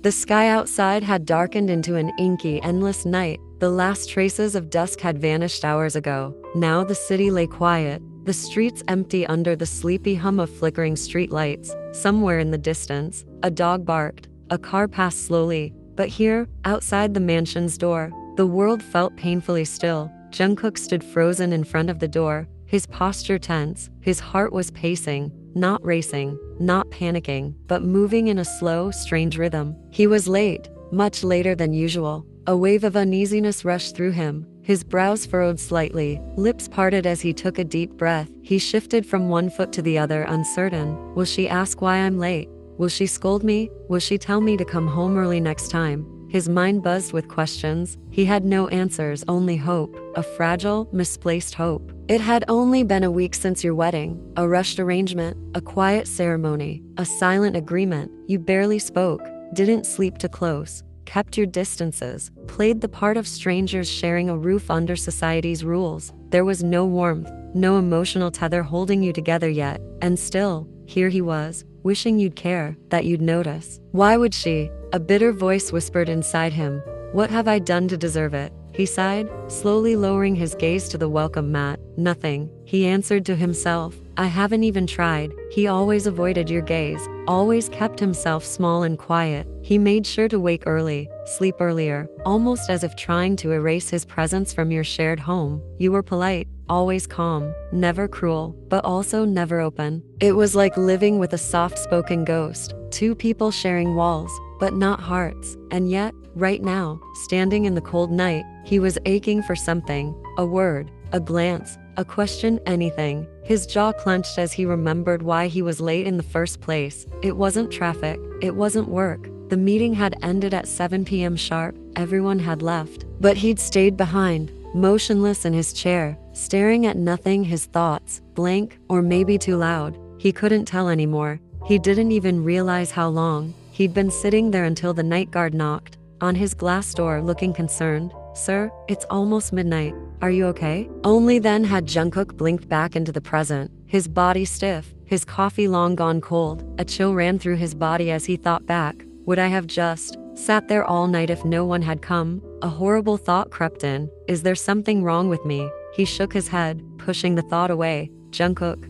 The sky outside had darkened into an inky, endless night. The last traces of dusk had vanished hours ago. Now the city lay quiet, the streets empty under the sleepy hum of flickering street lights. Somewhere in the distance, a dog barked. A car passed slowly. But here, outside the mansion's door, the world felt painfully still. Jungkook stood frozen in front of the door, his posture tense. His heart was pacing, not racing, not panicking, but moving in a slow, strange rhythm. He was late, much later than usual. A wave of uneasiness rushed through him. His brows furrowed slightly, lips parted as he took a deep breath. He shifted from one foot to the other, uncertain. Will she ask why I'm late? Will she scold me? Will she tell me to come home early next time? His mind buzzed with questions. He had no answers, only hope. A fragile, misplaced hope. It had only been a week since your wedding. A rushed arrangement, a quiet ceremony, a silent agreement. You barely spoke, didn't sleep too close, kept your distances, played the part of strangers sharing a roof under society's rules. There was no warmth, no emotional tether holding you together yet. And still, here he was, wishing you'd care, that you'd notice. Why would she? A bitter voice whispered inside him. What have I done to deserve it? He sighed, slowly lowering his gaze to the welcome mat. Nothing, he answered to himself. I haven't even tried. He always avoided your gaze, always kept himself small and quiet. He made sure to wake early, sleep earlier, almost as if trying to erase his presence from your shared home. You were polite, always calm, never cruel, but also never open. It was like living with a soft-spoken ghost, two people sharing walls, but not hearts. And yet, right now, standing in the cold night, he was aching for something, a word, a glance, a question, anything. His jaw clenched as he remembered why he was late in the first place. It wasn't traffic, it wasn't work. The meeting had ended at 7 p.m. sharp, everyone had left. But he'd stayed behind, motionless in his chair, staring at nothing, his thoughts, blank, or maybe too loud. He couldn't tell anymore. He didn't even realize how long. He'd been sitting there until the night guard knocked on his glass door, looking concerned. Sir, it's almost midnight. Are you okay? Only then had Jungkook blinked back into the present, his body stiff, his coffee long gone cold. A chill ran through his body as he thought back. Would I have just sat there all night if no one had come? A horrible thought crept in. Is there something wrong with me? He shook his head, pushing the thought away. Jungkook,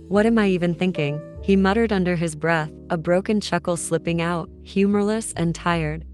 what am I even thinking? He muttered under his breath, a broken chuckle slipping out, humorless and tired.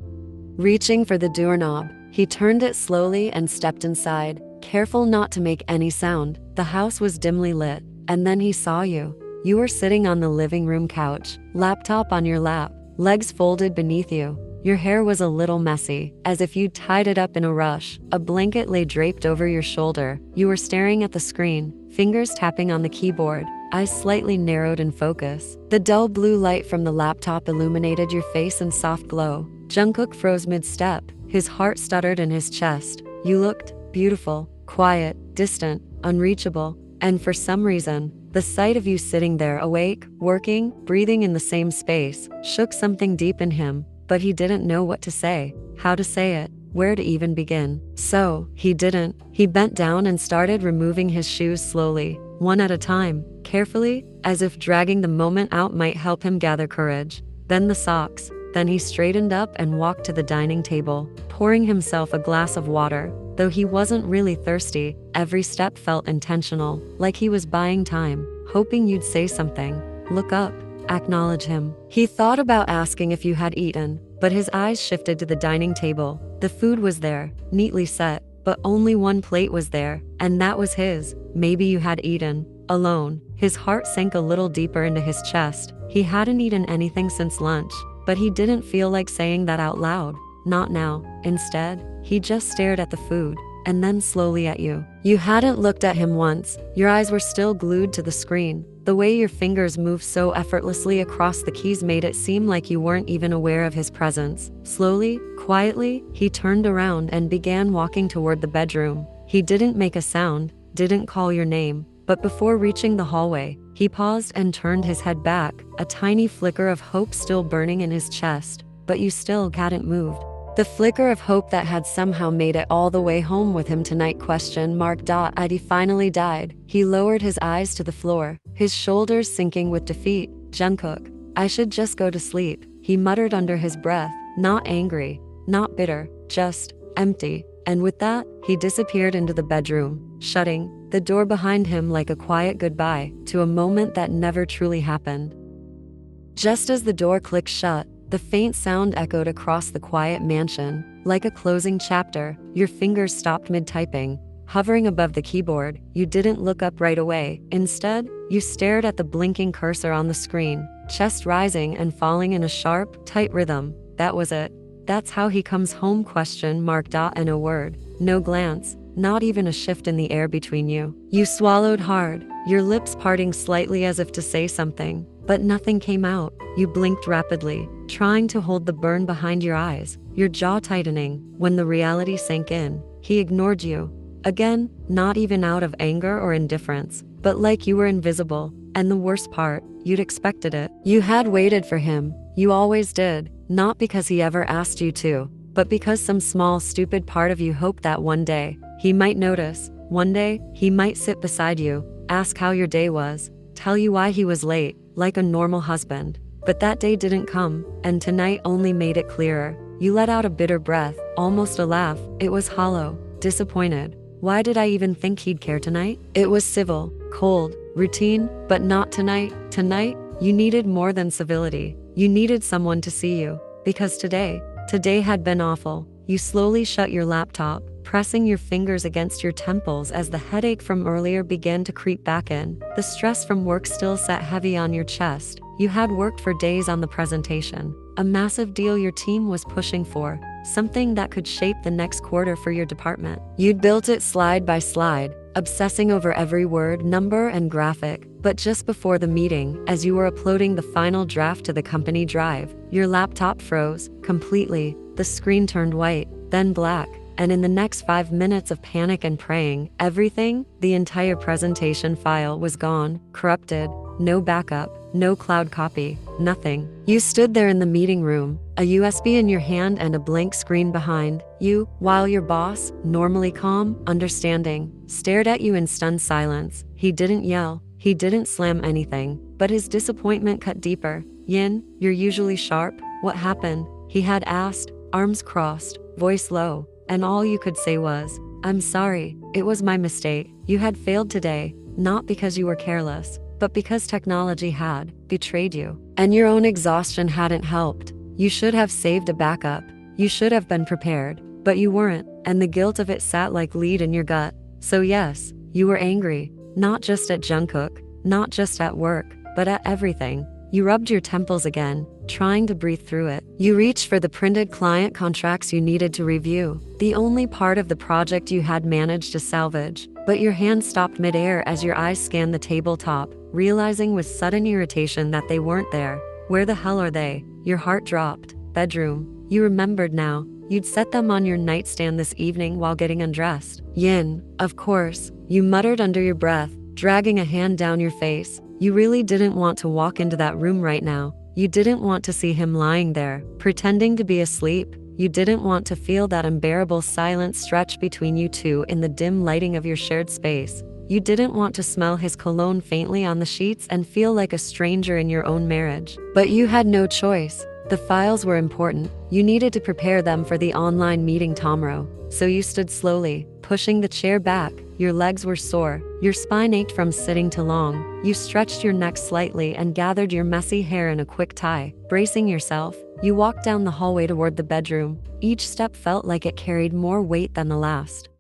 Reaching for the doorknob, he turned it slowly and stepped inside, careful not to make any sound. The house was dimly lit, and then he saw you. You were sitting on the living room couch, laptop on your lap, legs folded beneath you. Your hair was a little messy, as if you'd tied it up in a rush. A blanket lay draped over your shoulder. You were staring at the screen, fingers tapping on the keyboard, eyes slightly narrowed in focus. The dull blue light from the laptop illuminated your face in soft glow. Jungkook froze mid-step. His heart stuttered in his chest. You looked beautiful, quiet, distant, unreachable. And for some reason, the sight of you sitting there awake, working, breathing in the same space, shook something deep in him. But he didn't know what to say, how to say it, where to even begin. So, he didn't. He bent down and started removing his shoes slowly, one at a time, carefully, as if dragging the moment out might help him gather courage. Then the socks. Then he straightened up and walked to the dining table, pouring himself a glass of water. Though he wasn't really thirsty, every step felt intentional, like he was buying time, hoping you'd say something. Look up. Acknowledge him. He thought about asking if you had eaten, but his eyes shifted to the dining table. The food was there, neatly set, but only one plate was there, and that was his. Maybe you had eaten. Alone. His heart sank a little deeper into his chest. He hadn't eaten anything since lunch, but he didn't feel like saying that out loud. Not now. Instead, he just stared at the food, and then slowly at you. You hadn't looked at him once. Your eyes were still glued to the screen. The way your fingers moved so effortlessly across the keys made it seem like you weren't even aware of his presence. Slowly, quietly, he turned around and began walking toward the bedroom. He didn't make a sound, didn't call your name, but before reaching the hallway, he paused and turned his head back, a tiny flicker of hope still burning in his chest. But you still hadn't moved. The flicker of hope that had somehow made it all the way home with him tonight ? He finally died. He lowered his eyes to the floor, his shoulders sinking with defeat. Jungkook, I should just go to sleep, he muttered under his breath. Not angry, not bitter, just empty. And with that, he disappeared into the bedroom, shutting the door behind him like a quiet goodbye to a moment that never truly happened. Just as the door clicked shut, the faint sound echoed across the quiet mansion. Like a closing chapter, your fingers stopped mid-typing. Hovering above the keyboard, you didn't look up right away. Instead, you stared at the blinking cursor on the screen, chest rising and falling in a sharp, tight rhythm. That was it. That's how he comes home ? And a word. No glance, not even a shift in the air between you. You swallowed hard, your lips parting slightly as if to say something, but nothing came out. You blinked rapidly, trying to hold the burn behind your eyes, your jaw tightening. When the reality sank in, he ignored you. Again, not even out of anger or indifference, but like you were invisible. And the worst part, you'd expected it. You had waited for him. You always did, not because he ever asked you to, but because some small, stupid part of you hoped that one day, he might notice. One day, he might sit beside you, ask how your day was, tell you why he was late, like a normal husband. But that day didn't come, and tonight only made it clearer. You let out a bitter breath, almost a laugh. It was hollow, disappointed. Why did I even think he'd care tonight? It was civil, cold, routine, but not tonight. Tonight, you needed more than civility. You needed someone to see you. Because today had been awful. You slowly shut your laptop, pressing your fingers against your temples as the headache from earlier began to creep back in. The stress from work still sat heavy on your chest. You had worked for days on the presentation, a massive deal your team was pushing for, something that could shape the next quarter for your department. You'd built it slide by slide, obsessing over every word, number, and graphic. But just before the meeting, as you were uploading the final draft to the company drive, your laptop froze completely. The screen turned white, then black, and in the next 5 minutes of panic and praying, everything, the entire presentation file was gone, corrupted, no backup, no cloud copy, nothing. You stood there in the meeting room, a USB in your hand and a blank screen behind you, while your boss, normally calm, understanding, stared at you in stunned silence. He didn't yell, he didn't slam anything, but his disappointment cut deeper. Yin, you're usually sharp. What happened? He had asked, arms crossed, voice low, and all you could say was, I'm sorry, it was my mistake. You had failed today, not because you were careless, but because technology had betrayed you. And your own exhaustion hadn't helped. You should have saved a backup. You should have been prepared, but you weren't, and the guilt of it sat like lead in your gut. So yes, you were angry, not just at Jungkook, not just at work, but at everything. You rubbed your temples again, trying to breathe through it. You reached for the printed client contracts you needed to review, the only part of the project you had managed to salvage. But your hand stopped midair as your eyes scanned the tabletop, realizing with sudden irritation that they weren't there. Where the hell are they? Your heart dropped. Bedroom. You remembered now. You'd set them on your nightstand this evening while getting undressed. Yin, of course. You muttered under your breath, dragging a hand down your face. You really didn't want to walk into that room right now. You didn't want to see him lying there, pretending to be asleep. You didn't want to feel that unbearable silence stretch between you two in the dim lighting of your shared space. You didn't want to smell his cologne faintly on the sheets and feel like a stranger in your own marriage. But you had no choice. The files were important. You needed to prepare them for the online meeting tomorrow. So you stood slowly, pushing the chair back. Your legs were sore. Your spine ached from sitting too long. You stretched your neck slightly and gathered your messy hair in a quick tie. Bracing yourself, you walked down the hallway toward the bedroom. Each step felt like it carried more weight than the last.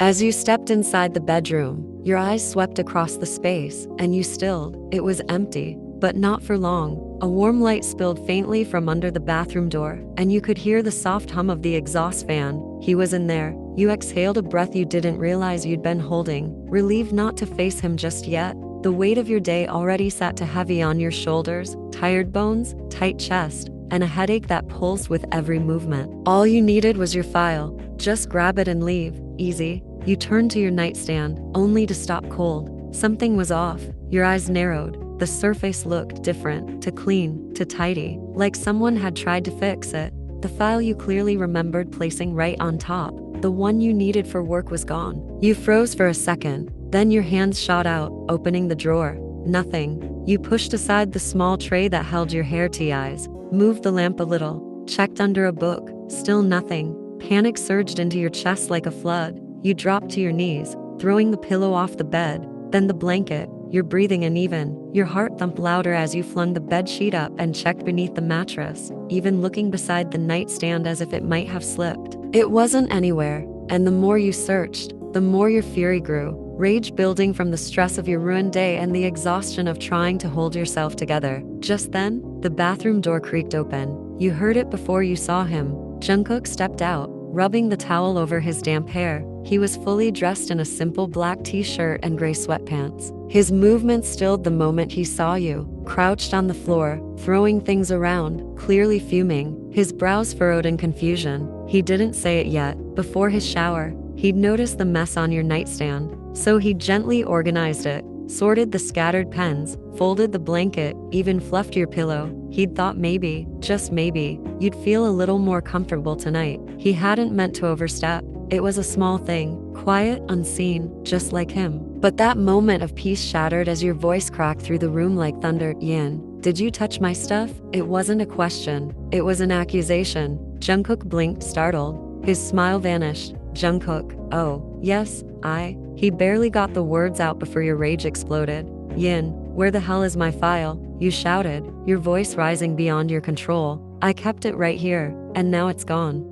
As you stepped inside the bedroom, your eyes swept across the space, and you stilled. It was empty, but not for long. A warm light spilled faintly from under the bathroom door, and you could hear the soft hum of the exhaust fan. He was in there. You exhaled a breath you didn't realize you'd been holding, relieved not to face him just yet. The weight of your day already sat too heavy on your shoulders, tired bones, tight chest, and a headache that pulsed with every movement. All you needed was your file. Just grab it and leave. Easy. You turned to your nightstand, only to stop cold. Something was off. Your eyes narrowed. The surface looked different, too clean, too tidy, like someone had tried to fix it. The file you clearly remembered placing right on top, the one you needed for work, was gone. You froze for a second, then your hands shot out, opening the drawer. Nothing. You pushed aside the small tray that held your hair ties, moved the lamp a little, checked under a book, still nothing. Panic surged into your chest like a flood. You dropped to your knees, throwing the pillow off the bed, then the blanket. Your breathing uneven. Your heart thumped louder as you flung the bedsheet up and checked beneath the mattress, even looking beside the nightstand as if it might have slipped. It wasn't anywhere, and the more you searched, the more your fury grew, rage building from the stress of your ruined day and the exhaustion of trying to hold yourself together. Just then, the bathroom door creaked open. You heard it before you saw him. Jungkook stepped out, rubbing the towel over his damp hair. He was fully dressed in a simple black t-shirt and gray sweatpants. His movements stilled the moment he saw you, crouched on the floor, throwing things around, clearly fuming, his brows furrowed in confusion. He didn't say it yet. Before his shower, he'd noticed the mess on your nightstand, so he gently organized it, sorted the scattered pens, folded the blanket, even fluffed your pillow. He'd thought maybe, just maybe, you'd feel a little more comfortable tonight. He hadn't meant to overstep. It was a small thing, quiet, unseen, just like him. But that moment of peace shattered as your voice cracked through the room like thunder. Yin, did you touch my stuff? It wasn't a question. It was an accusation. Jungkook blinked, startled. His smile vanished. Jungkook, oh, yes, I. He barely got the words out before your rage exploded. Yin, where the hell is my file? You shouted, your voice rising beyond your control. I kept it right here, and now it's gone.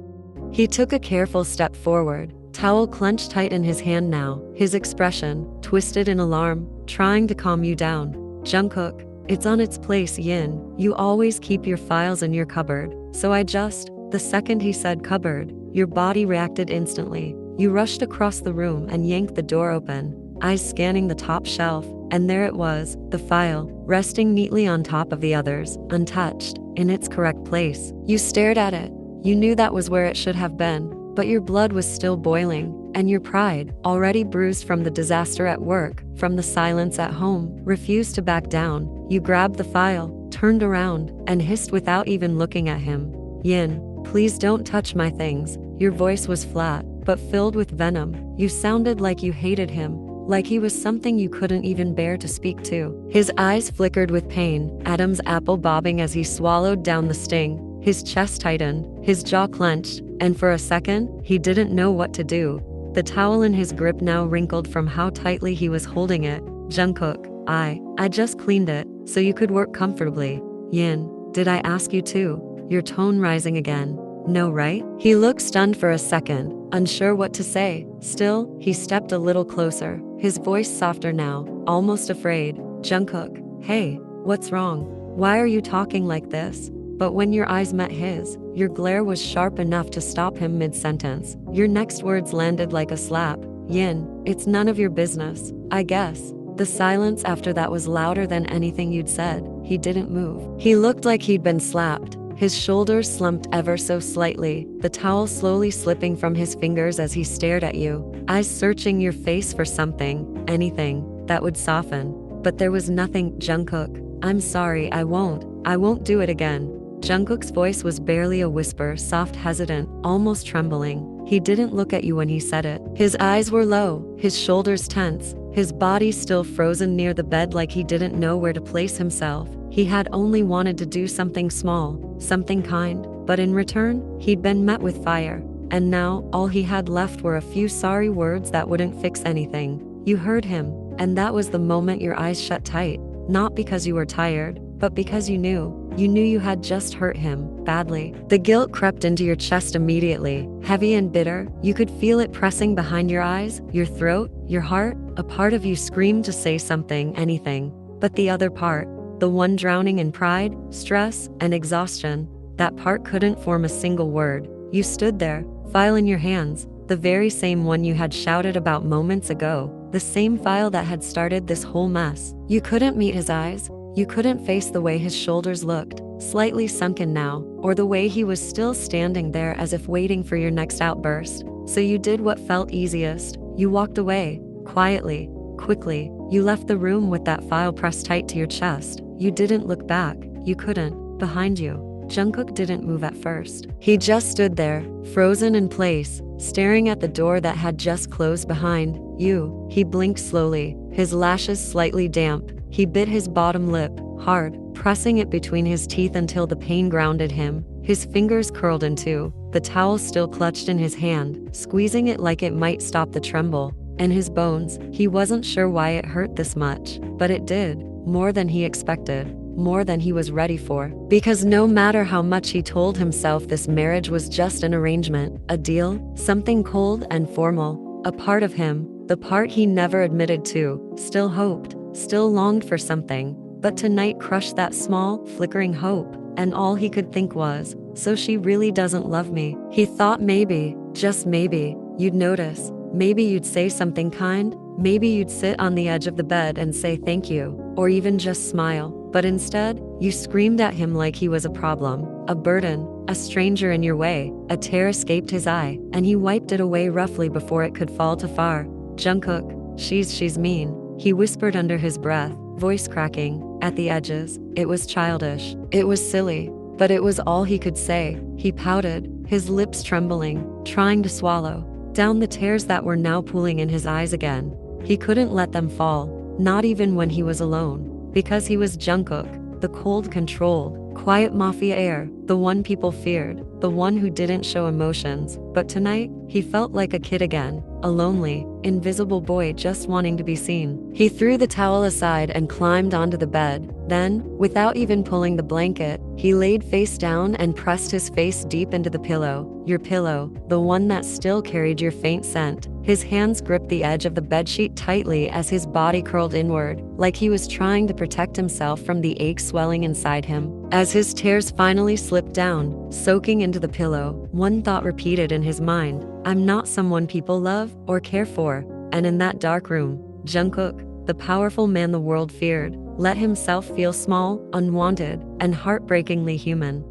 He took a careful step forward, towel clenched tight in his hand now, his expression twisted in alarm, trying to calm you down. Jungkook, it's on its place, Yin. You always keep your files in your cupboard, so the second he said cupboard, your body reacted instantly. You rushed across the room and yanked the door open, eyes scanning the top shelf, and there it was, the file, resting neatly on top of the others, untouched, in its correct place. You stared at it. You knew that was where it should have been, but your blood was still boiling, and your pride, already bruised from the disaster at work, from the silence at home, refused to back down. You grabbed the file, turned around, and hissed without even looking at him. Yin, please don't touch my things. Your voice was flat, but filled with venom. You sounded like you hated him, like he was something you couldn't even bear to speak to. His eyes flickered with pain, Adam's apple bobbing as he swallowed down the sting. His chest tightened, his jaw clenched, and for a second, he didn't know what to do. The towel in his grip now wrinkled from how tightly he was holding it. Jungkook, I just cleaned it, so you could work comfortably. Yin, did I ask you to? Your tone rising again. No, right? He looked stunned for a second, unsure what to say. Still, he stepped a little closer, his voice softer now, almost afraid. Jungkook, hey, what's wrong? Why are you talking like this? But when your eyes met his, your glare was sharp enough to stop him mid-sentence. Your next words landed like a slap. Yin, it's none of your business, I guess. The silence after that was louder than anything you'd said. He didn't move. He looked like he'd been slapped. His shoulders slumped ever so slightly, the towel slowly slipping from his fingers as he stared at you, eyes searching your face for something, anything, that would soften. But there was nothing. Jungkook, I'm sorry, I won't do it again. Jungkook's voice was barely a whisper, soft, hesitant, almost trembling. He didn't look at you when he said it. His eyes were low, his shoulders tense, his body still frozen near the bed like he didn't know where to place himself. He had only wanted to do something small, something kind, but in return, he'd been met with fire. And now, all he had left were a few sorry words that wouldn't fix anything. You heard him, and that was the moment your eyes shut tight. Not because you were tired, but because you knew you had just hurt him, badly. The guilt crept into your chest immediately, heavy and bitter. You could feel it pressing behind your eyes, your throat, your heart. A part of you screamed to say something, anything. But the other part, the one drowning in pride, stress, and exhaustion, that part couldn't form a single word. You stood there, file in your hands, the very same one you had shouted about moments ago, the same file that had started this whole mess. You couldn't meet his eyes. You couldn't face the way his shoulders looked, slightly sunken now, or the way he was still standing there as if waiting for your next outburst. So you did what felt easiest. You walked away, quietly, quickly. You left the room with that file pressed tight to your chest. You didn't look back. You couldn't. Behind you, Jungkook didn't move at first. He just stood there, frozen in place, staring at the door that had just closed behind you. He blinked slowly, his lashes slightly damp. He bit his bottom lip, hard, pressing it between his teeth until the pain grounded him. his fingers curled in two, the towel still clutched in his hand, squeezing it like it might stop the tremble. And his bones, he wasn't sure why it hurt this much, but it did, more than he expected, more than he was ready for. Because no matter how much he told himself this marriage was just an arrangement, a deal, something cold and formal, a part of him, the part he never admitted to, still hoped, still longed for something. But tonight crushed that small, flickering hope, and all he could think was, so she really doesn't love me. He thought maybe, just maybe, you'd notice, maybe you'd say something kind, maybe you'd sit on the edge of the bed and say thank you, or even just smile. But instead, you screamed at him like he was a problem, a burden, a stranger in your way. A tear escaped his eye, and he wiped it away roughly before it could fall too far. Jungkook, she's mean, he whispered under his breath, voice cracking at the edges. It was childish. It was silly. But it was all he could say. He pouted, his lips trembling, trying to swallow down the tears that were now pooling in his eyes again. He couldn't let them fall, not even when he was alone. Because he was Jungkook, the cold, controlled, quiet mafia heir, the one people feared, the one who didn't show emotions. But tonight, he felt like a kid again, a lonely, invisible boy just wanting to be seen. He threw the towel aside and climbed onto the bed. Then, without even pulling the blanket, he laid face down and pressed his face deep into the pillow. Your pillow, the one that still carried your faint scent. His hands gripped the edge of the bedsheet tightly as his body curled inward, like he was trying to protect himself from the ache swelling inside him. As his tears finally slipped down, soaking into the pillow, one thought repeated in his mind: I'm not someone people love or care for. And in that dark room, Jungkook, the powerful man the world feared, let himself feel small, unwanted, and heartbreakingly human.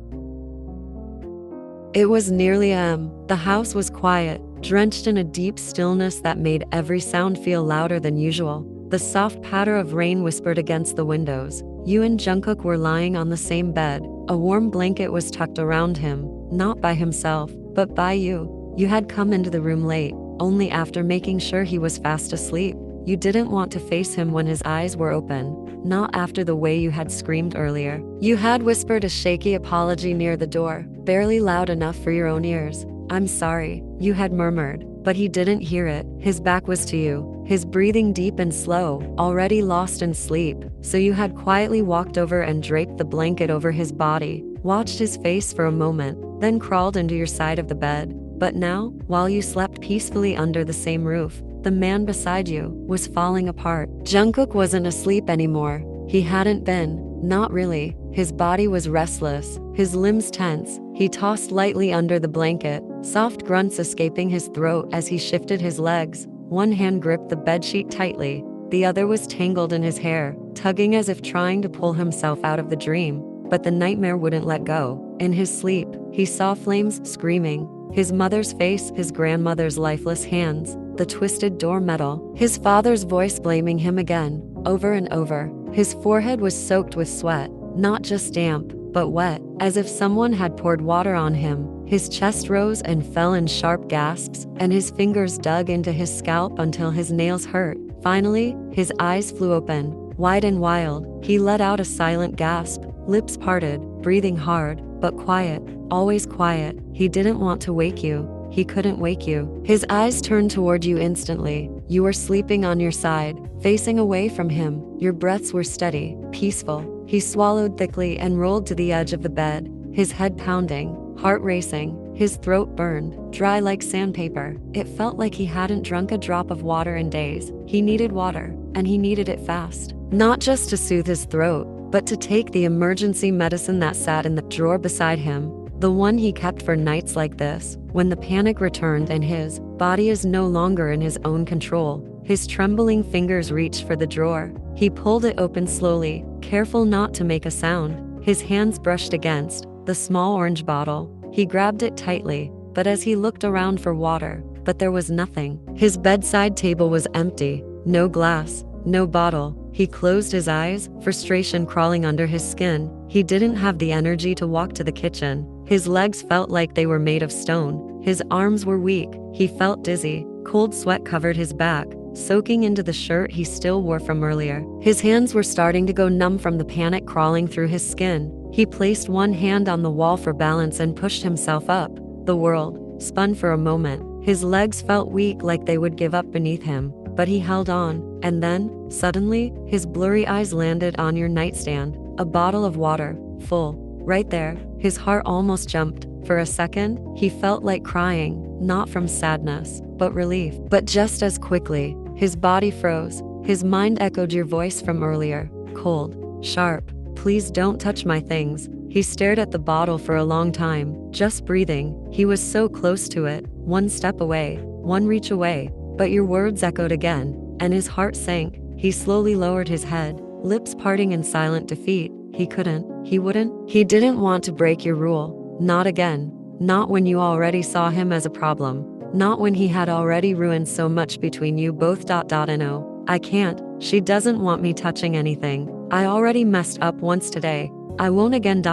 It was nearly a.m. The house was quiet, drenched in a deep stillness that made every sound feel louder than usual. The soft patter of rain whispered against the windows. You and Jungkook were lying on the same bed. A warm blanket was tucked around him, not by himself, but by you. You had come into the room late, only after making sure he was fast asleep. You didn't want to face him when his eyes were open, not after the way you had screamed earlier. You had whispered a shaky apology near the door, barely loud enough for your own ears. I'm sorry, you had murmured, but he didn't hear it. His back was to you, his breathing deep and slow, already lost in sleep. So you had quietly walked over and draped the blanket over his body, watched his face for a moment, then crawled into your side of the bed. But now, while you slept peacefully under the same roof, the man beside you was falling apart. Jungkook wasn't asleep anymore. He hadn't been, not really. His body was restless, his limbs tense. He tossed lightly under the blanket, soft grunts escaping his throat as he shifted his legs. One hand gripped the bedsheet tightly, the other was tangled in his hair, tugging as if trying to pull himself out of the dream. But the nightmare wouldn't let go. In his sleep, he saw flames screaming, his mother's face, his grandmother's lifeless hands, the twisted door metal, his father's voice blaming him again, over and over. His forehead was soaked with sweat, not just damp, but wet, as if someone had poured water on him. His chest rose and fell in sharp gasps, and his fingers dug into his scalp until his nails hurt. Finally, his eyes flew open, wide and wild. He let out a silent gasp, lips parted, breathing hard, but quiet, always quiet. He didn't want to wake you. He couldn't wake you. His eyes turned toward you instantly. You were sleeping on your side, facing away from him. Your breaths were steady, peaceful. He swallowed thickly and rolled to the edge of the bed, his head pounding, heart racing, his throat burned, dry like sandpaper. It felt like he hadn't drunk a drop of water in days. He needed water, and he needed it fast. Not just to soothe his throat, but to take the emergency medicine that sat in the drawer beside him. The one he kept for nights like this, when the panic returned and his body is no longer in his own control. His trembling fingers reached for the drawer. He pulled it open slowly, careful not to make a sound. His hands brushed against the small orange bottle. He grabbed it tightly, but as he looked around for water, but there was nothing. His bedside table was empty, no glass, no bottle. He closed his eyes, frustration crawling under his skin. He didn't have the energy to walk to the kitchen. His legs felt like they were made of stone. His arms were weak. He felt dizzy. Cold sweat covered his back. soaking into the shirt he still wore from earlier. His hands were starting to go numb from the panic crawling through his skin. He placed one hand on the wall for balance and pushed himself up. The world spun for a moment. His legs felt weak, like they would give up beneath him, but he held on. And then, suddenly, his blurry eyes landed on your nightstand. A bottle of water, full, right there. His heart almost jumped. For a second, he felt like crying, not from sadness, but relief. But just as quickly, his body froze. His mind echoed your voice from earlier, cold, sharp. Please don't touch my things. He stared at the bottle for a long time, just breathing. He was so close to it, one step away, one reach away. But your words echoed again, and his heart sank. He slowly lowered his head, lips parting in silent defeat. He couldn't, he wouldn't, he didn't want to break your rule. Not again. Not when you already saw him as a problem. Not when he had already ruined so much between you both. No, I can't. She doesn't want me touching anything. I already messed up once today. I won't again.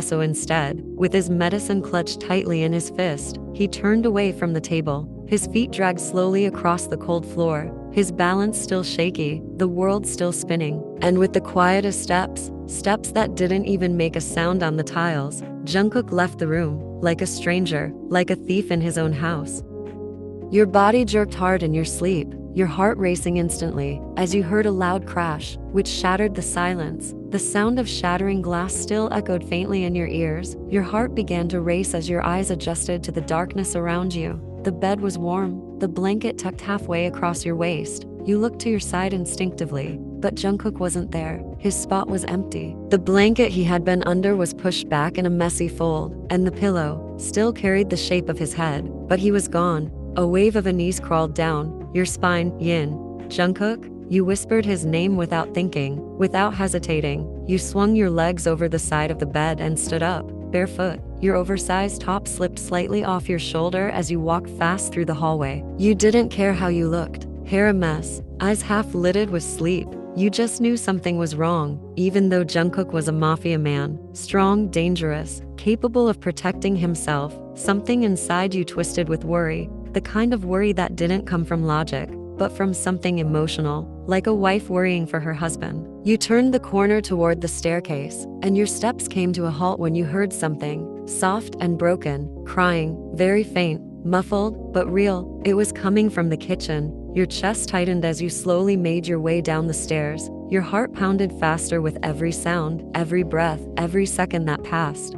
So instead, with his medicine clutched tightly in his fist, he turned away from the table. His feet dragged slowly across the cold floor, his balance still shaky, the world still spinning. And with the quietest steps that didn't even make a sound on the tiles, Jungkook left the room, like a stranger, like a thief in his own house. Your body jerked hard in your sleep, your heart racing instantly, as you heard a loud crash, which shattered the silence. The sound of shattering glass still echoed faintly in your ears. Your heart began to race as your eyes adjusted to the darkness around you. The bed was warm, the blanket tucked halfway across your waist. You looked to your side instinctively, but Jungkook wasn't there. His spot was empty. The blanket he had been under was pushed back in a messy fold, and the pillow still carried the shape of his head, but he was gone. A wave of unease crawled down your spine. Yin. Jungkook? You whispered his name without thinking, without hesitating. You swung your legs over the side of the bed and stood up, barefoot. Your oversized top slipped slightly off your shoulder as you walked fast through the hallway. You didn't care how you looked. Hair a mess, eyes half lidded with sleep. You just knew something was wrong, even though Jungkook was a mafia man, strong, dangerous, capable of protecting himself. Something inside you twisted with worry, the kind of worry that didn't come from logic, but from something emotional, like a wife worrying for her husband. You turned the corner toward the staircase, and your steps came to a halt when you heard something, soft and broken, crying, very faint, muffled, but real. It was coming from the kitchen. Your chest tightened as you slowly made your way down the stairs. Your heart pounded faster with every sound, every breath, every second that passed.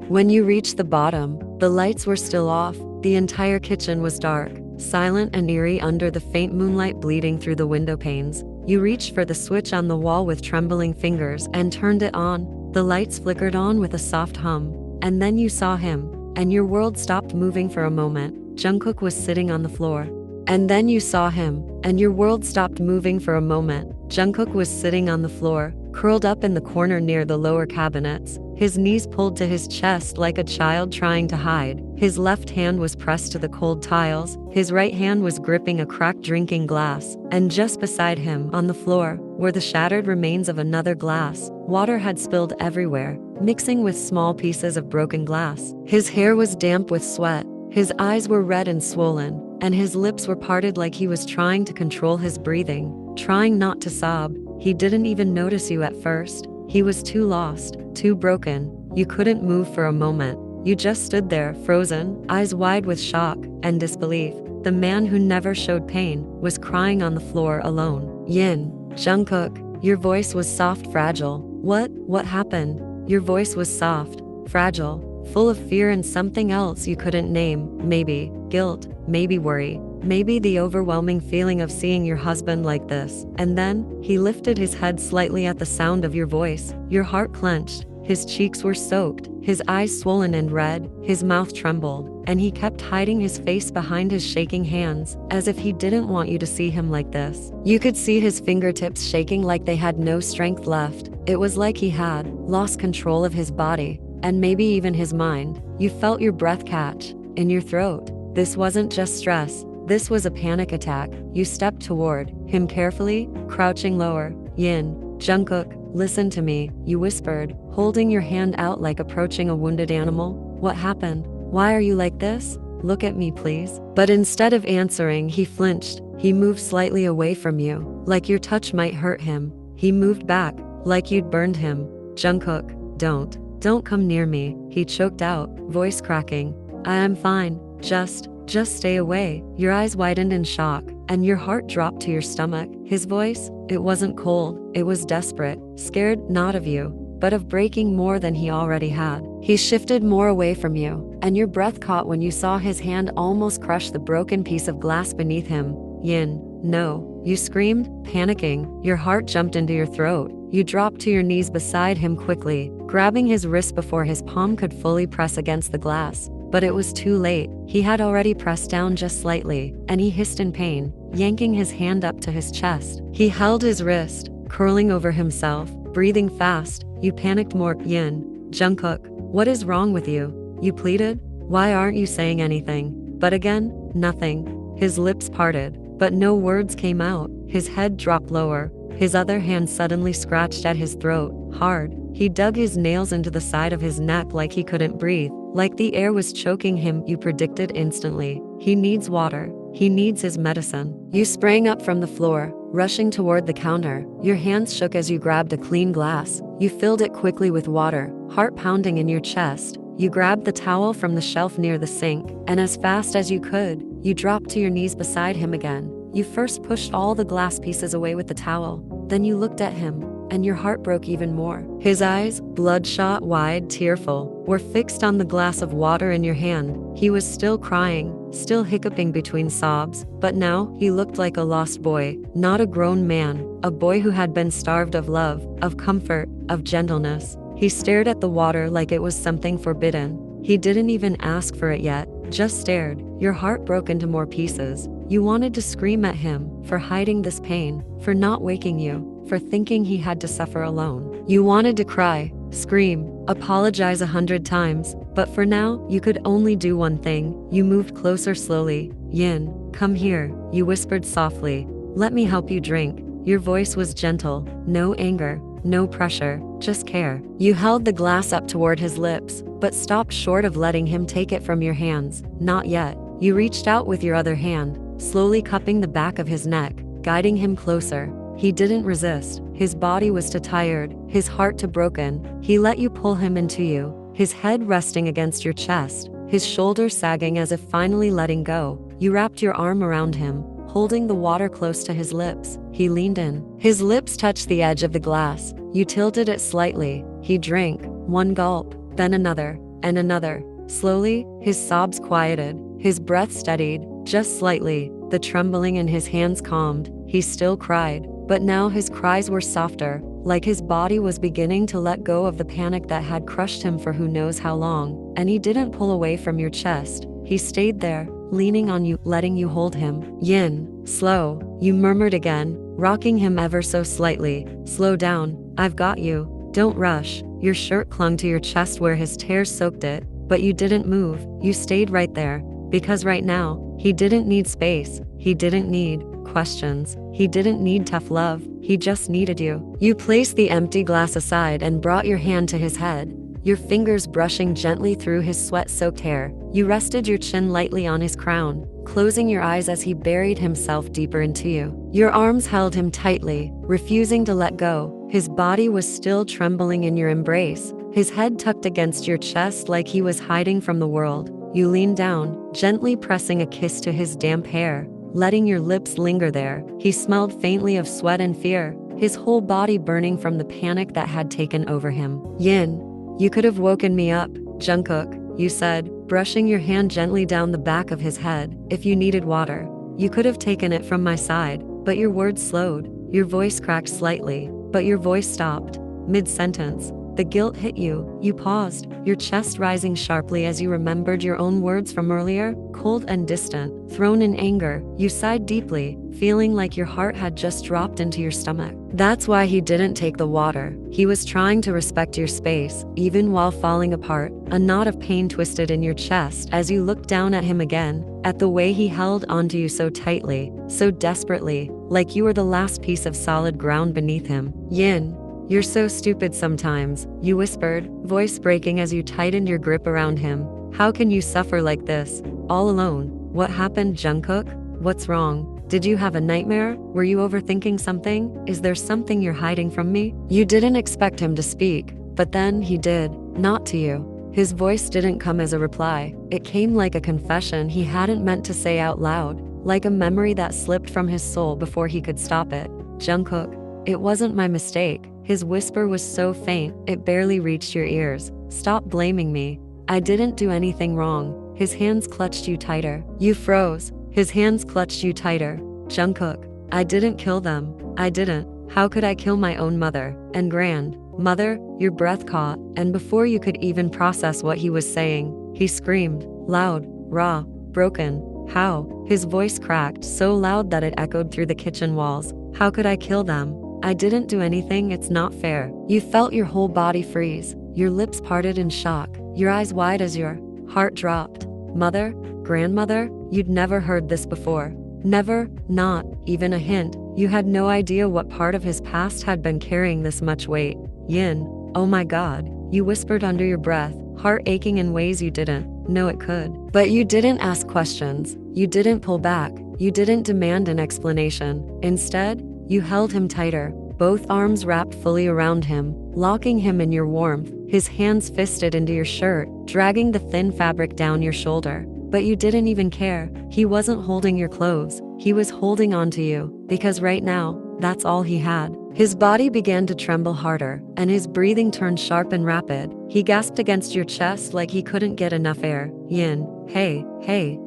When you reached the bottom, the lights were still off. The entire kitchen was dark, silent and eerie under the faint moonlight bleeding through the window panes. You reached for the switch on the wall with trembling fingers and turned it on. The lights flickered on with a soft hum. And then you saw him, and your world stopped moving for a moment. Jungkook was sitting on the floor. And then you saw him, and your world stopped moving for a moment. Jungkook was sitting on the floor, curled up in the corner near the lower cabinets, his knees pulled to his chest like a child trying to hide. His left hand was pressed to the cold tiles, his right hand was gripping a cracked drinking glass, and just beside him, on the floor, were the shattered remains of another glass. Water had spilled everywhere, mixing with small pieces of broken glass. His hair was damp with sweat, his eyes were red and swollen, and his lips were parted like he was trying to control his breathing, trying not to sob. He didn't even notice you at first. He was too lost, too broken. You couldn't move for a moment. You just stood there, frozen, eyes wide with shock and disbelief. The man who never showed pain was crying on the floor alone. Yin. Jungkook, your voice was soft, fragile. What happened? Your voice was soft, fragile, full of fear and something else you couldn't name. Maybe guilt, maybe worry, maybe the overwhelming feeling of seeing your husband like this. And then, he lifted his head slightly at the sound of your voice. Your heart clenched, his cheeks were soaked, his eyes swollen and red, his mouth trembled, and he kept hiding his face behind his shaking hands, as if he didn't want you to see him like this. You could see his fingertips shaking like they had no strength left. It was like he had lost control of his body, and maybe even his mind. You felt your breath catch in your throat. This wasn't just stress, this was a panic attack. You stepped toward him carefully, crouching lower. Yin. Jungkook, listen to me, you whispered, holding your hand out like approaching a wounded animal. What happened? Why are you like this? Look at me, please. But instead of answering, he flinched. He moved slightly away from you, like your touch might hurt him. He moved back, like you'd burned him. Jungkook, don't come near me, he choked out, voice cracking. I am fine, just stay away. Your eyes widened in shock, and your heart dropped to your stomach. His voice, it wasn't cold, it was desperate, scared not of you, but of breaking more than he already had. He shifted more away from you, and your breath caught when you saw his hand almost crush the broken piece of glass beneath him. Yin, no, you screamed, panicking. Your heart jumped into your throat. You dropped to your knees beside him quickly, grabbing his wrist before his palm could fully press against the glass. But it was too late. He had already pressed down just slightly, and he hissed in pain, yanking his hand up to his chest. He held his wrist, curling over himself, breathing fast. You panicked more. Yin, Jungkook, what is wrong with you? You pleaded. Why aren't you saying anything? But again, nothing. His lips parted, but no words came out. His head dropped lower. His other hand suddenly scratched at his throat, hard. He dug his nails into the side of his neck like he couldn't breathe, like the air was choking him. You predicted instantly. He needs water. He needs his medicine. You sprang up from the floor, rushing toward the counter. Your hands shook as you grabbed a clean glass. You filled it quickly with water, heart pounding in your chest. You grabbed the towel from the shelf near the sink, and as fast as you could, you dropped to your knees beside him again. You first pushed all the glass pieces away with the towel. Then you looked at him, and your heart broke even more. His eyes, bloodshot, wide, tearful, were fixed on the glass of water in your hand. He was still crying, still hiccuping between sobs, but now he looked like a lost boy, not a grown man, a boy who had been starved of love, of comfort, of gentleness. He stared at the water like it was something forbidden. He didn't even ask for it yet, just stared. Your heart broke into more pieces. You wanted to scream at him for hiding this pain, for not waking you, for thinking he had to suffer alone. You wanted to cry, scream, apologize 100 times, but for now, you could only do one thing. You moved closer slowly. Yin, come here, you whispered softly. Let me help you drink. Your voice was gentle, no anger, no pressure, just care. You held the glass up toward his lips, but stopped short of letting him take it from your hands. Not yet. You reached out with your other hand, slowly cupping the back of his neck, guiding him closer. He didn't resist. His body was too tired, his heart too broken. He let you pull him into you, his head resting against your chest, his shoulders sagging as if finally letting go. You wrapped your arm around him, holding the water close to his lips. He leaned in. His lips touched the edge of the glass. You tilted it slightly. He drank, one gulp, then another, and another. Slowly, his sobs quieted, his breath steadied, just slightly. The trembling in his hands calmed. He still cried, but now his cries were softer, like his body was beginning to let go of the panic that had crushed him for who knows how long. And he didn't pull away from your chest. He stayed there, leaning on you, letting you hold him. Yin, slow, you murmured again, rocking him ever so slightly. Slow down, I've got you. Don't rush. Your shirt clung to your chest where his tears soaked it, but you didn't move. You stayed right there. Because right now, he didn't need space. He didn't need questions. He didn't need tough love. He just needed you. You placed the empty glass aside and brought your hand to his head, your fingers brushing gently through his sweat-soaked hair. You rested your chin lightly on his crown, closing your eyes as he buried himself deeper into you. Your arms held him tightly, refusing to let go. His body was still trembling in your embrace, his head tucked against your chest like he was hiding from the world. You leaned down, gently pressing a kiss to his damp hair, letting your lips linger there. He smelled faintly of sweat and fear, his whole body burning from the panic that had taken over him. Yin, you could have woken me up, Jungkook, you said, brushing your hand gently down the back of his head. If you needed water, you could have taken it from my side, but your words slowed. Your voice cracked slightly, but your voice stopped, mid-sentence. The guilt hit you. You paused, your chest rising sharply as you remembered your own words from earlier, cold and distant. Thrown in anger, you sighed deeply, feeling like your heart had just dropped into your stomach. That's why he didn't take the water. He was trying to respect your space, even while falling apart. A knot of pain twisted in your chest as you looked down at him again, at the way he held onto you so tightly, so desperately, like you were the last piece of solid ground beneath him. Yin, you're so stupid sometimes, you whispered, voice breaking as you tightened your grip around him. How can you suffer like this, all alone? What happened, Jungkook? What's wrong? Did you have a nightmare? Were you overthinking something? Is there something you're hiding from me? You didn't expect him to speak, but then he did. Not to you. His voice didn't come as a reply. It came like a confession he hadn't meant to say out loud, like a memory that slipped from his soul before he could stop it. Jungkook, it wasn't my mistake. His whisper was so faint, it barely reached your ears. Stop blaming me. I didn't do anything wrong. His hands clutched you tighter. You froze. His hands clutched you tighter. Jungkook, I didn't kill them. I didn't. How could I kill my own mother and grandmother? Your breath caught, and before you could even process what he was saying, he screamed, loud, raw, broken. How? His voice cracked so loud that it echoed through the kitchen walls. How could I kill them? I didn't do anything, it's not fair. You felt your whole body freeze. Your lips parted in shock, your eyes wide as your heart dropped. Mother? Grandmother? You'd never heard this before. Never, not even a hint. You had no idea what part of his past had been carrying this much weight. Yin, oh my god, you whispered under your breath, heart aching in ways you didn't know it could. But you didn't ask questions. You didn't pull back. You didn't demand an explanation. Instead, you held him tighter, both arms wrapped fully around him, locking him in your warmth, his hands fisted into your shirt, dragging the thin fabric down your shoulder. But you didn't even care. He wasn't holding your clothes. He was holding onto you, because right now, that's all he had. His body began to tremble harder, and his breathing turned sharp and rapid. He gasped against your chest like he couldn't get enough air. Yin, hey,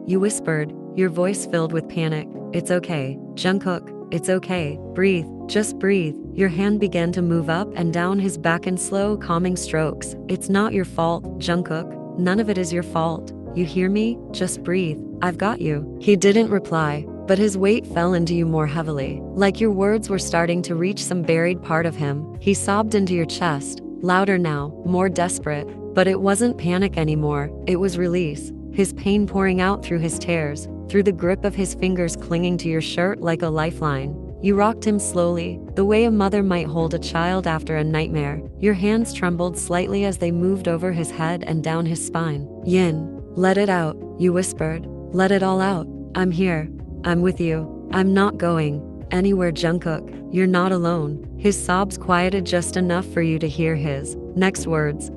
you whispered, your voice filled with panic. It's okay, Jungkook, it's okay. Breathe, just breathe. Your hand began to move up and down his back in slow, calming strokes. It's not your fault, Jungkook. None of it is your fault. You hear me? Just breathe. I've got you. He didn't reply, but his weight fell into you more heavily. Like your words were starting to reach some buried part of him. He sobbed into your chest, louder now, more desperate. But it wasn't panic anymore, it was release. His pain pouring out through his tears, through the grip of his fingers clinging to your shirt like a lifeline. You rocked him slowly, the way a mother might hold a child after a nightmare. Your hands trembled slightly as they moved over his head and down his spine. Yin, let it out, you whispered. Let it all out. I'm here. I'm with you. I'm not going anywhere, Jungkook. You're not alone. His sobs quieted just enough for you to hear his next words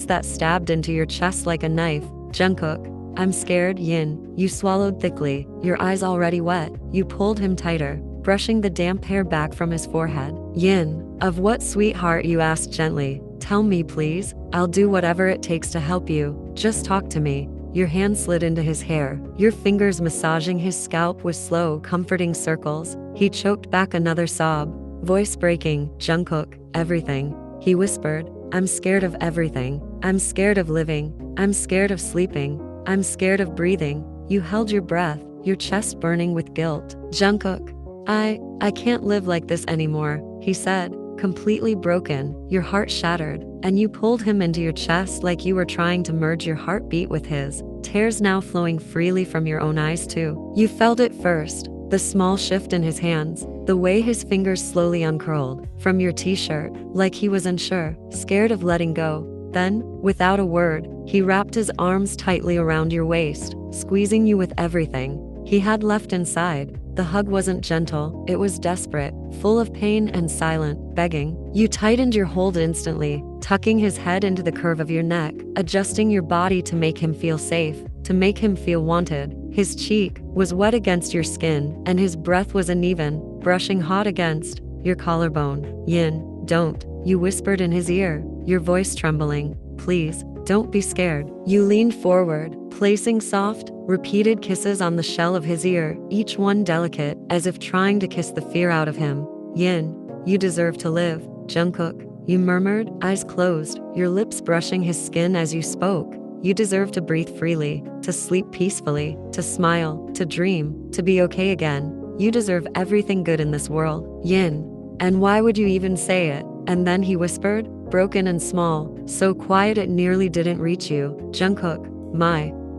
that stabbed into your chest like a knife. Jungkook, I'm scared. Yin, you swallowed thickly, your eyes already wet. You pulled him tighter, brushing the damp hair back from his forehead. Yin, of what, sweetheart? You asked gently. Tell me, please. I'll do whatever it takes to help you. Just talk to me. Your hand slid into his hair, your fingers massaging his scalp with slow, comforting circles. He choked back another sob, voice breaking. Jungkook, everything. He whispered, I'm scared of everything. I'm scared of living. I'm scared of sleeping. I'm scared of breathing. You held your breath, your chest burning with guilt. Jungkook, I can't live like this anymore, he said, completely broken, your heart shattered, and you pulled him into your chest like you were trying to merge your heartbeat with his, tears now flowing freely from your own eyes too. You felt it first, the small shift in his hands, the way his fingers slowly uncurled from your t-shirt, like he was unsure, scared of letting go. Then, without a word, he wrapped his arms tightly around your waist, squeezing you with everything he had left inside. The hug wasn't gentle, it was desperate, full of pain and silent, begging. You tightened your hold instantly, tucking his head into the curve of your neck, adjusting your body to make him feel safe, to make him feel wanted. His cheek was wet against your skin, and his breath was uneven, brushing hot against your collarbone. Yin, don't, you whispered in his ear, your voice trembling. Please, don't be scared. You leaned forward, placing soft, repeated kisses on the shell of his ear, each one delicate, as if trying to kiss the fear out of him. Yin, you deserve to live. Jungkook, you murmured, eyes closed, your lips brushing his skin as you spoke. You deserve to breathe freely, to sleep peacefully, to smile, to dream, to be okay again. You deserve everything good in this world. Yin, and why would you even say it? And then he whispered, broken and small, so quiet it nearly didn't reach you. Jungkook,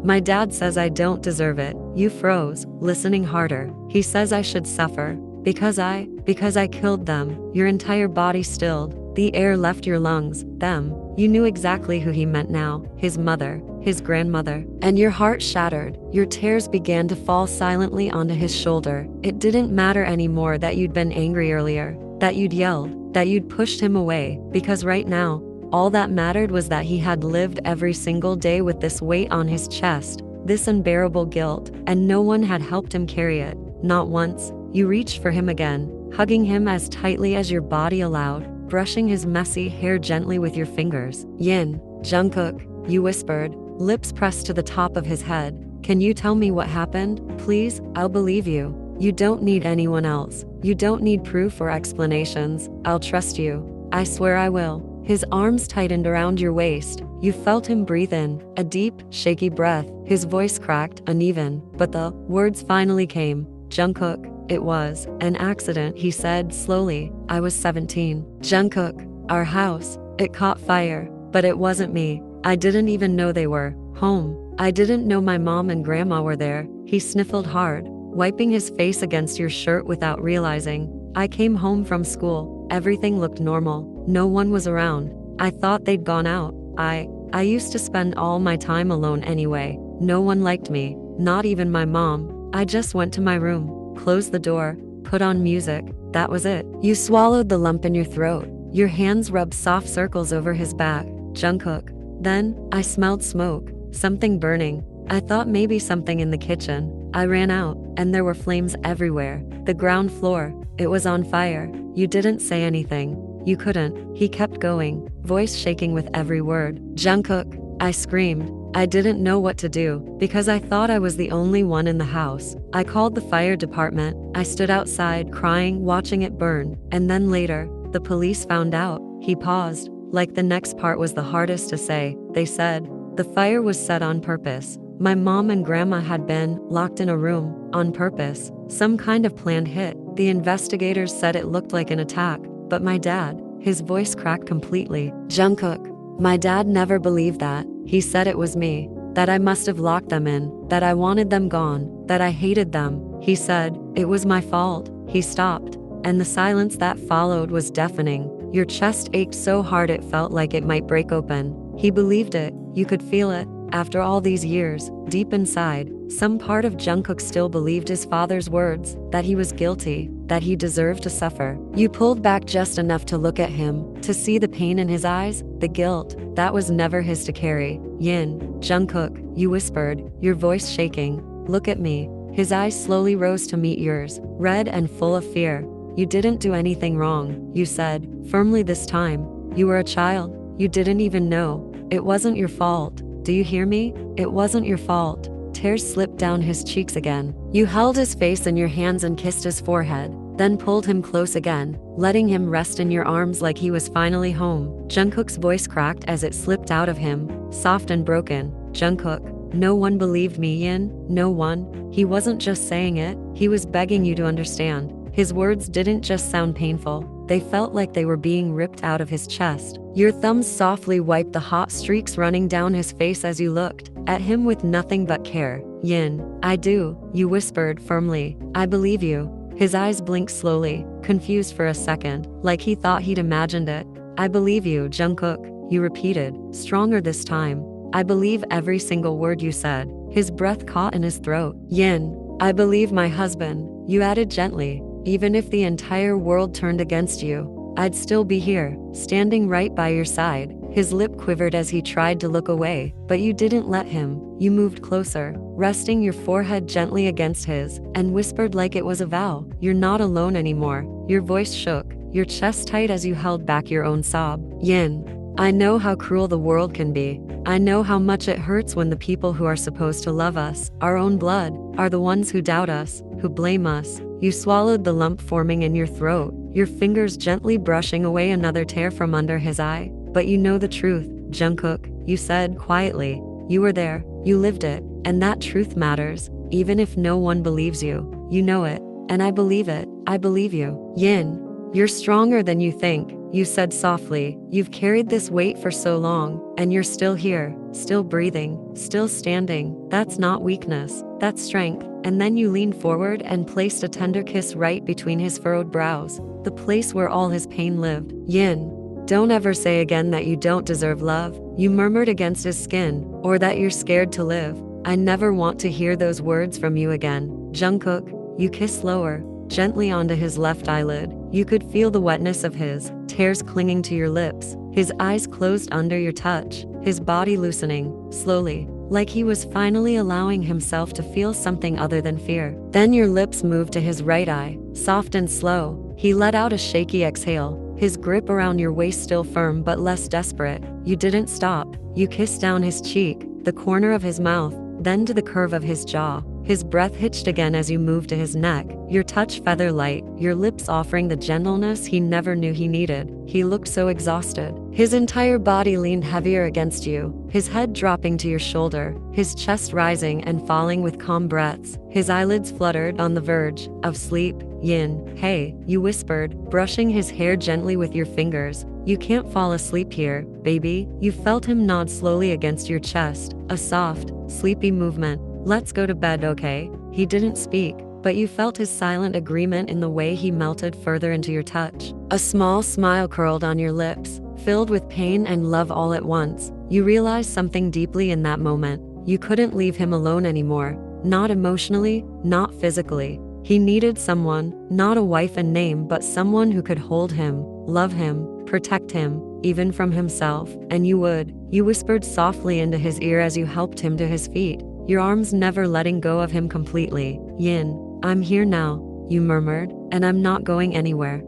my dad says I don't deserve it. You froze, listening harder. He says I should suffer, because I killed them. Your entire body stilled, the air left your lungs. Them, you knew exactly who he meant now, his mother. his grandmother. And your heart shattered. Your tears began to fall silently onto his shoulder. It didn't matter anymore that you'd been angry earlier, that you'd yelled, that you'd pushed him away, because right now, all that mattered was that he had lived every single day with this weight on his chest, this unbearable guilt, and no one had helped him carry it. Not once. You reached for him again, hugging him as tightly as your body allowed, brushing his messy hair gently with your fingers. Jeon Jungkook, you whispered, lips pressed to the top of his head. Can you tell me what happened? Please, I'll believe you. You don't need anyone else. You don't need proof or explanations. I'll trust you. I swear I will. His arms tightened around your waist. You felt him breathe in, a deep, shaky breath. His voice cracked, uneven, but the words finally came. Jungkook, it was an accident, he said slowly. I was 17. Jungkook, our house, it caught fire, but it wasn't me. I didn't even know they were home. I didn't know my mom and grandma were there. He sniffled hard, wiping his face against your shirt without realizing. I came home from school. Everything looked normal. No one was around. I thought they'd gone out. I used to spend all my time alone anyway. No one liked me, not even my mom. I just went to my room, closed the door, put on music. That was it. You swallowed the lump in your throat. Your hands rubbed soft circles over his back. Jungkook. Then, I smelled smoke, something burning. I thought maybe something in the kitchen. I ran out, and there were flames everywhere. The ground floor, it was on fire. You didn't say anything. You couldn't. He kept going, voice shaking with every word. Jungkook, I screamed. I didn't know what to do, because I thought I was the only one in the house. I called the fire department. I stood outside, crying, watching it burn. And then later, the police found out. He paused, like the next part was the hardest to say. They said, the fire was set on purpose. My mom and grandma had been locked in a room, on purpose. Some kind of planned hit. The investigators said it looked like an attack. But my dad, his voice cracked completely. Jungkook, my dad never believed that. He said it was me, that I must have locked them in, that I wanted them gone, that I hated them. He said, it was my fault. He stopped, and the silence that followed was deafening. Your chest ached so hard it felt like it might break open. He believed it. You could feel it. After all these years, deep inside, some part of Jungkook still believed his father's words, that he was guilty, that he deserved to suffer. You pulled back just enough to look at him, to see the pain in his eyes, the guilt, that was never his to carry. Jeon Jungkook, you whispered, your voice shaking. Look at me. His eyes slowly rose to meet yours, red and full of fear. You didn't do anything wrong, you said, firmly this time. You were a child. You didn't even know. It wasn't your fault. Do you hear me? It wasn't your fault. Tears slipped down his cheeks again. You held his face in your hands and kissed his forehead, then pulled him close again, letting him rest in your arms like he was finally home. Jungkook's voice cracked as it slipped out of him, soft and broken. Jungkook, no one believed me, Jeon, no one. He wasn't just saying it, he was begging you to understand. His words didn't just sound painful, they felt like they were being ripped out of his chest. Your thumbs softly wiped the hot streaks running down his face as you looked at him with nothing but care. Jeon, I do, you whispered firmly. I believe you. His eyes blinked slowly, confused for a second, like he thought he'd imagined it. I believe you, Jungkook, you repeated, stronger this time. I believe every single word you said. His breath caught in his throat. Jeon, I believe my husband, you added gently. Even if the entire world turned against you, I'd still be here, standing right by your side. His lip quivered as he tried to look away, but you didn't let him. You moved closer, resting your forehead gently against his, and whispered like it was a vow. You're not alone anymore. Your voice shook, your chest tight as you held back your own sob. Jeon, I know how cruel the world can be. I know how much it hurts when the people who are supposed to love us, our own blood, are the ones who doubt us, who blame us. You swallowed the lump forming in your throat, your fingers gently brushing away another tear from under his eye. But you know the truth, Jungkook, you said quietly. You were there, you lived it, and that truth matters, even if no one believes you. You know it, and I believe it. I believe you. Jeon, you're stronger than you think, you said softly. You've carried this weight for so long, and you're still here, still breathing, still standing. That's not weakness, that's strength. And then you leaned forward and placed a tender kiss right between his furrowed brows, the place where all his pain lived. Jeon, Don't ever say again that you don't deserve love, you murmured against his skin, or that you're scared to live. I never want to hear those words from you again. Jungkook, you kissed slower, gently onto his left eyelid. You could feel the wetness of his tears clinging to your lips. His eyes closed under your touch, his body loosening, slowly, like he was finally allowing himself to feel something other than fear. Then your lips moved to his right eye, soft and slow. He let out a shaky exhale, his grip around your waist still firm but less desperate. You didn't stop. You kissed down his cheek, the corner of his mouth, then to the curve of his jaw. His breath hitched again as you moved to his neck, your touch feather light, your lips offering the gentleness he never knew he needed. He looked so exhausted. His entire body leaned heavier against you, his head dropping to your shoulder, his chest rising and falling with calm breaths. His eyelids fluttered on the verge of sleep. Yin, hey, you whispered, brushing his hair gently with your fingers. You can't fall asleep here, baby. You felt him nod slowly against your chest, a soft, sleepy movement. Let's go to bed, okay? He didn't speak, but you felt his silent agreement in the way he melted further into your touch. A small smile curled on your lips, filled with pain and love all at once. You realized something deeply in that moment. You couldn't leave him alone anymore. Not emotionally, not physically. He needed someone, not a wife in name, but someone who could hold him, love him, protect him, even from himself. And you would. You whispered softly into his ear as you helped him to his feet, your arms never letting go of him completely. Yin, I'm here now, you murmured, and I'm not going anywhere.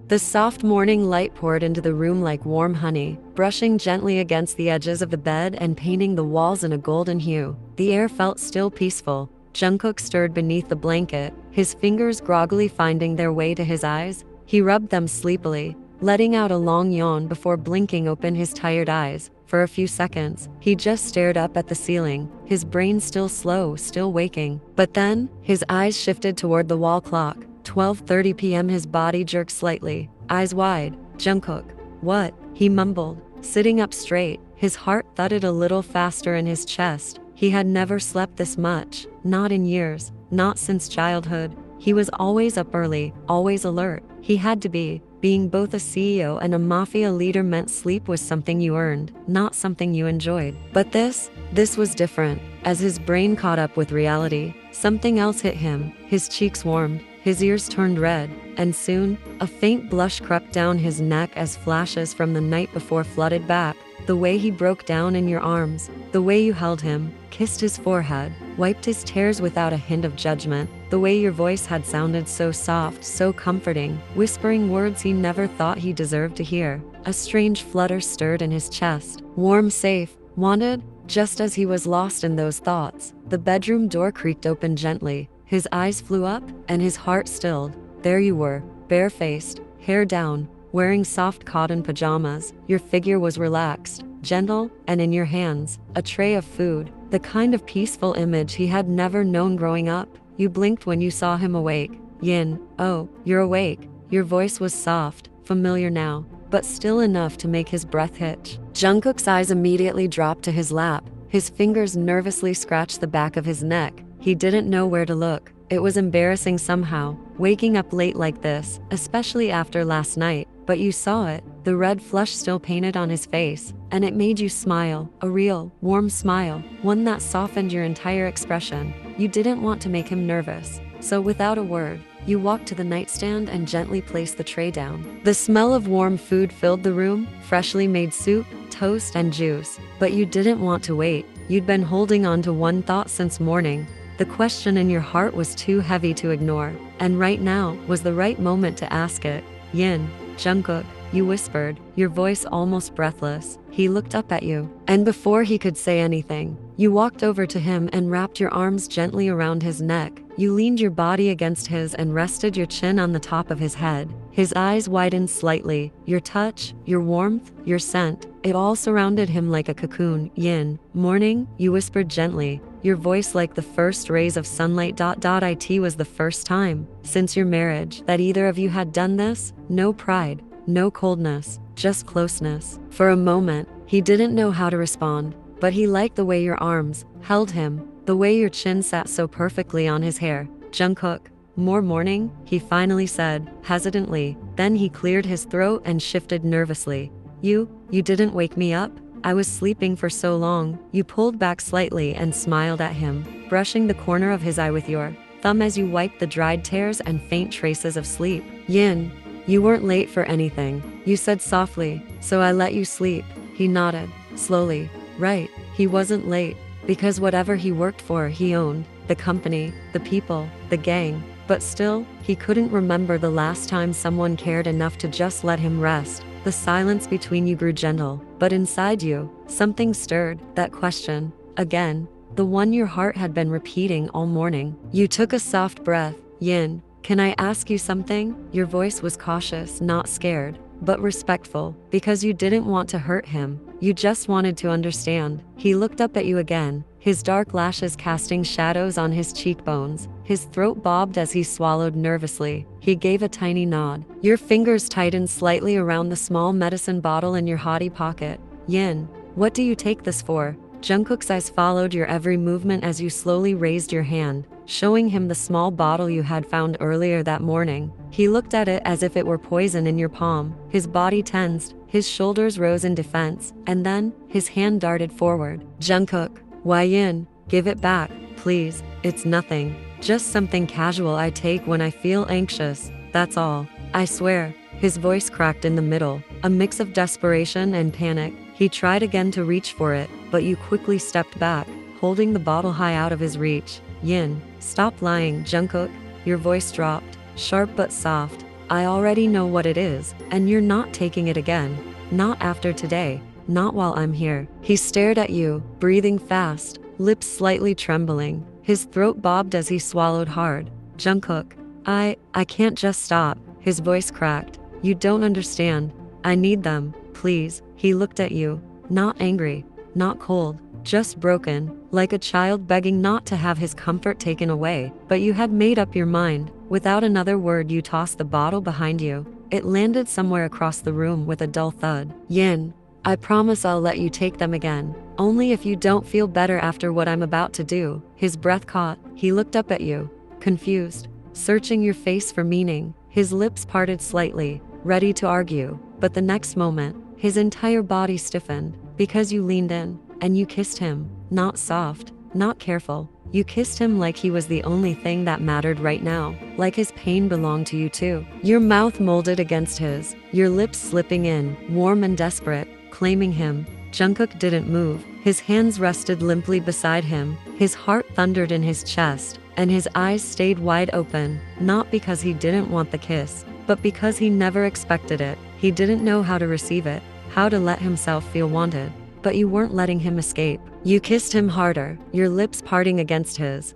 The soft morning light poured into the room like warm honey, brushing gently against the edges of the bed and painting the walls in a golden hue. The air felt still peaceful. Jungkook stirred beneath the blanket, his fingers groggily finding their way to his eyes. He rubbed them sleepily, letting out a long yawn before blinking open his tired eyes. For a few seconds, he just stared up at the ceiling, his brain still slow, still waking. But then, his eyes shifted toward the wall clock. 12:30 p.m. His body jerked slightly, eyes wide. Jungkook, what? He mumbled, sitting up straight. His heart thudded a little faster in his chest. He had never slept this much, not in years, not since childhood. He was always up early, always alert. He had to be. Being both a CEO and a mafia leader meant sleep was something you earned, not something you enjoyed. But this was different. As his brain caught up with reality, something else hit him. His cheeks warmed, his ears turned red, and soon, a faint blush crept down his neck as flashes from the night before flooded back. The way he broke down in your arms, the way you held him, kissed his forehead, wiped his tears without a hint of judgment, the way your voice had sounded so soft, so comforting, whispering words he never thought he deserved to hear. A strange flutter stirred in his chest. Warm, safe, wanted, just as he was lost in those thoughts. The bedroom door creaked open gently. His eyes flew up, and his heart stilled. There you were, barefaced, hair down, wearing soft cotton pajamas. Your figure was relaxed, gentle, and in your hands, a tray of food, the kind of peaceful image he had never known growing up. You blinked when you saw him awake. Yin, oh, you're awake. Your voice was soft, familiar now, but still enough to make his breath hitch. Jungkook's eyes immediately dropped to his lap. His fingers nervously scratched the back of his neck. He didn't know where to look. It was embarrassing somehow, waking up late like this, especially after last night. But you saw it, the red flush still painted on his face, and it made you smile, a real, warm smile, one that softened your entire expression. You didn't want to make him nervous, so without a word, you walked to the nightstand and gently placed the tray down. The smell of warm food filled the room, freshly made soup, toast, and juice. But you didn't want to wait. You'd been holding on to one thought since morning. The question in your heart was too heavy to ignore, and right now was the right moment to ask it. Yin, Jungkook, you whispered, your voice almost breathless. He looked up at you, and before he could say anything, you walked over to him and wrapped your arms gently around his neck. You leaned your body against his and rested your chin on the top of his head. His eyes widened slightly. Your touch, your warmth, your scent, it all surrounded him like a cocoon. Yin, morning, you whispered gently, your voice like the first rays of sunlight. It was the first time, since your marriage, that either of you had done this. No pride, no coldness, just closeness. For a moment, he didn't know how to respond, but he liked the way your arms held him, the way your chin sat so perfectly on his hair. Jungkook, More morning, he finally said, hesitantly. Then he cleared his throat and shifted nervously. You didn't wake me up? I was sleeping for so long. You pulled back slightly and smiled at him, brushing the corner of his eye with your thumb as you wiped the dried tears and faint traces of sleep. Yin, you weren't late for anything, you said softly, so I let you sleep. He nodded, slowly. Right, he wasn't late, because whatever he worked for he owned, the company, the people, the gang. But still, he couldn't remember the last time someone cared enough to just let him rest. The silence between you grew gentle, but inside you, something stirred, that question. Again, the one your heart had been repeating all morning. You took a soft breath. Yin, can I ask you something? Your voice was cautious, not scared, but respectful, because you didn't want to hurt him. You just wanted to understand. He looked up at you again, his dark lashes casting shadows on his cheekbones. His throat bobbed as he swallowed nervously. He gave a tiny nod. Your fingers tightened slightly around the small medicine bottle in your hottie pocket. Yin, what do you take this for? Jungkook's eyes followed your every movement as you slowly raised your hand, showing him the small bottle you had found earlier that morning. He looked at it as if it were poison in your palm. His body tensed, his shoulders rose in defense, and then, his hand darted forward. Jungkook, why Yin? Give it back, please. It's nothing. Just something casual I take when I feel anxious, that's all. I swear. His voice cracked in the middle, a mix of desperation and panic. He tried again to reach for it, but you quickly stepped back, holding the bottle high out of his reach. Yin, stop lying, Jungkook. Your voice dropped, sharp but soft. I already know what it is, and you're not taking it again. Not after today. Not while I'm here. He stared at you, breathing fast, lips slightly trembling. His throat bobbed as he swallowed hard. Jungkook, I can't just stop. His voice cracked. You don't understand. I need them, please. He looked at you, not angry, not cold, just broken, like a child begging not to have his comfort taken away. But you had made up your mind. Without another word, you tossed the bottle behind you. It landed somewhere across the room with a dull thud. Yin, I promise I'll let you take them again. Only if you don't feel better after what I'm about to do. His breath caught. He looked up at you, confused, searching your face for meaning. His lips parted slightly, ready to argue. But the next moment, his entire body stiffened, because you leaned in, and you kissed him. Not soft, not careful. You kissed him like he was the only thing that mattered right now, like his pain belonged to you too. Your mouth molded against his, your lips slipping in, warm and desperate, claiming him. Jungkook didn't move. His hands rested limply beside him. His heart thundered in his chest, and his eyes stayed wide open, not because he didn't want the kiss, but because he never expected it. He didn't know how to receive it, how to let himself feel wanted. But you weren't letting him escape. You kissed him harder, your lips parting against his,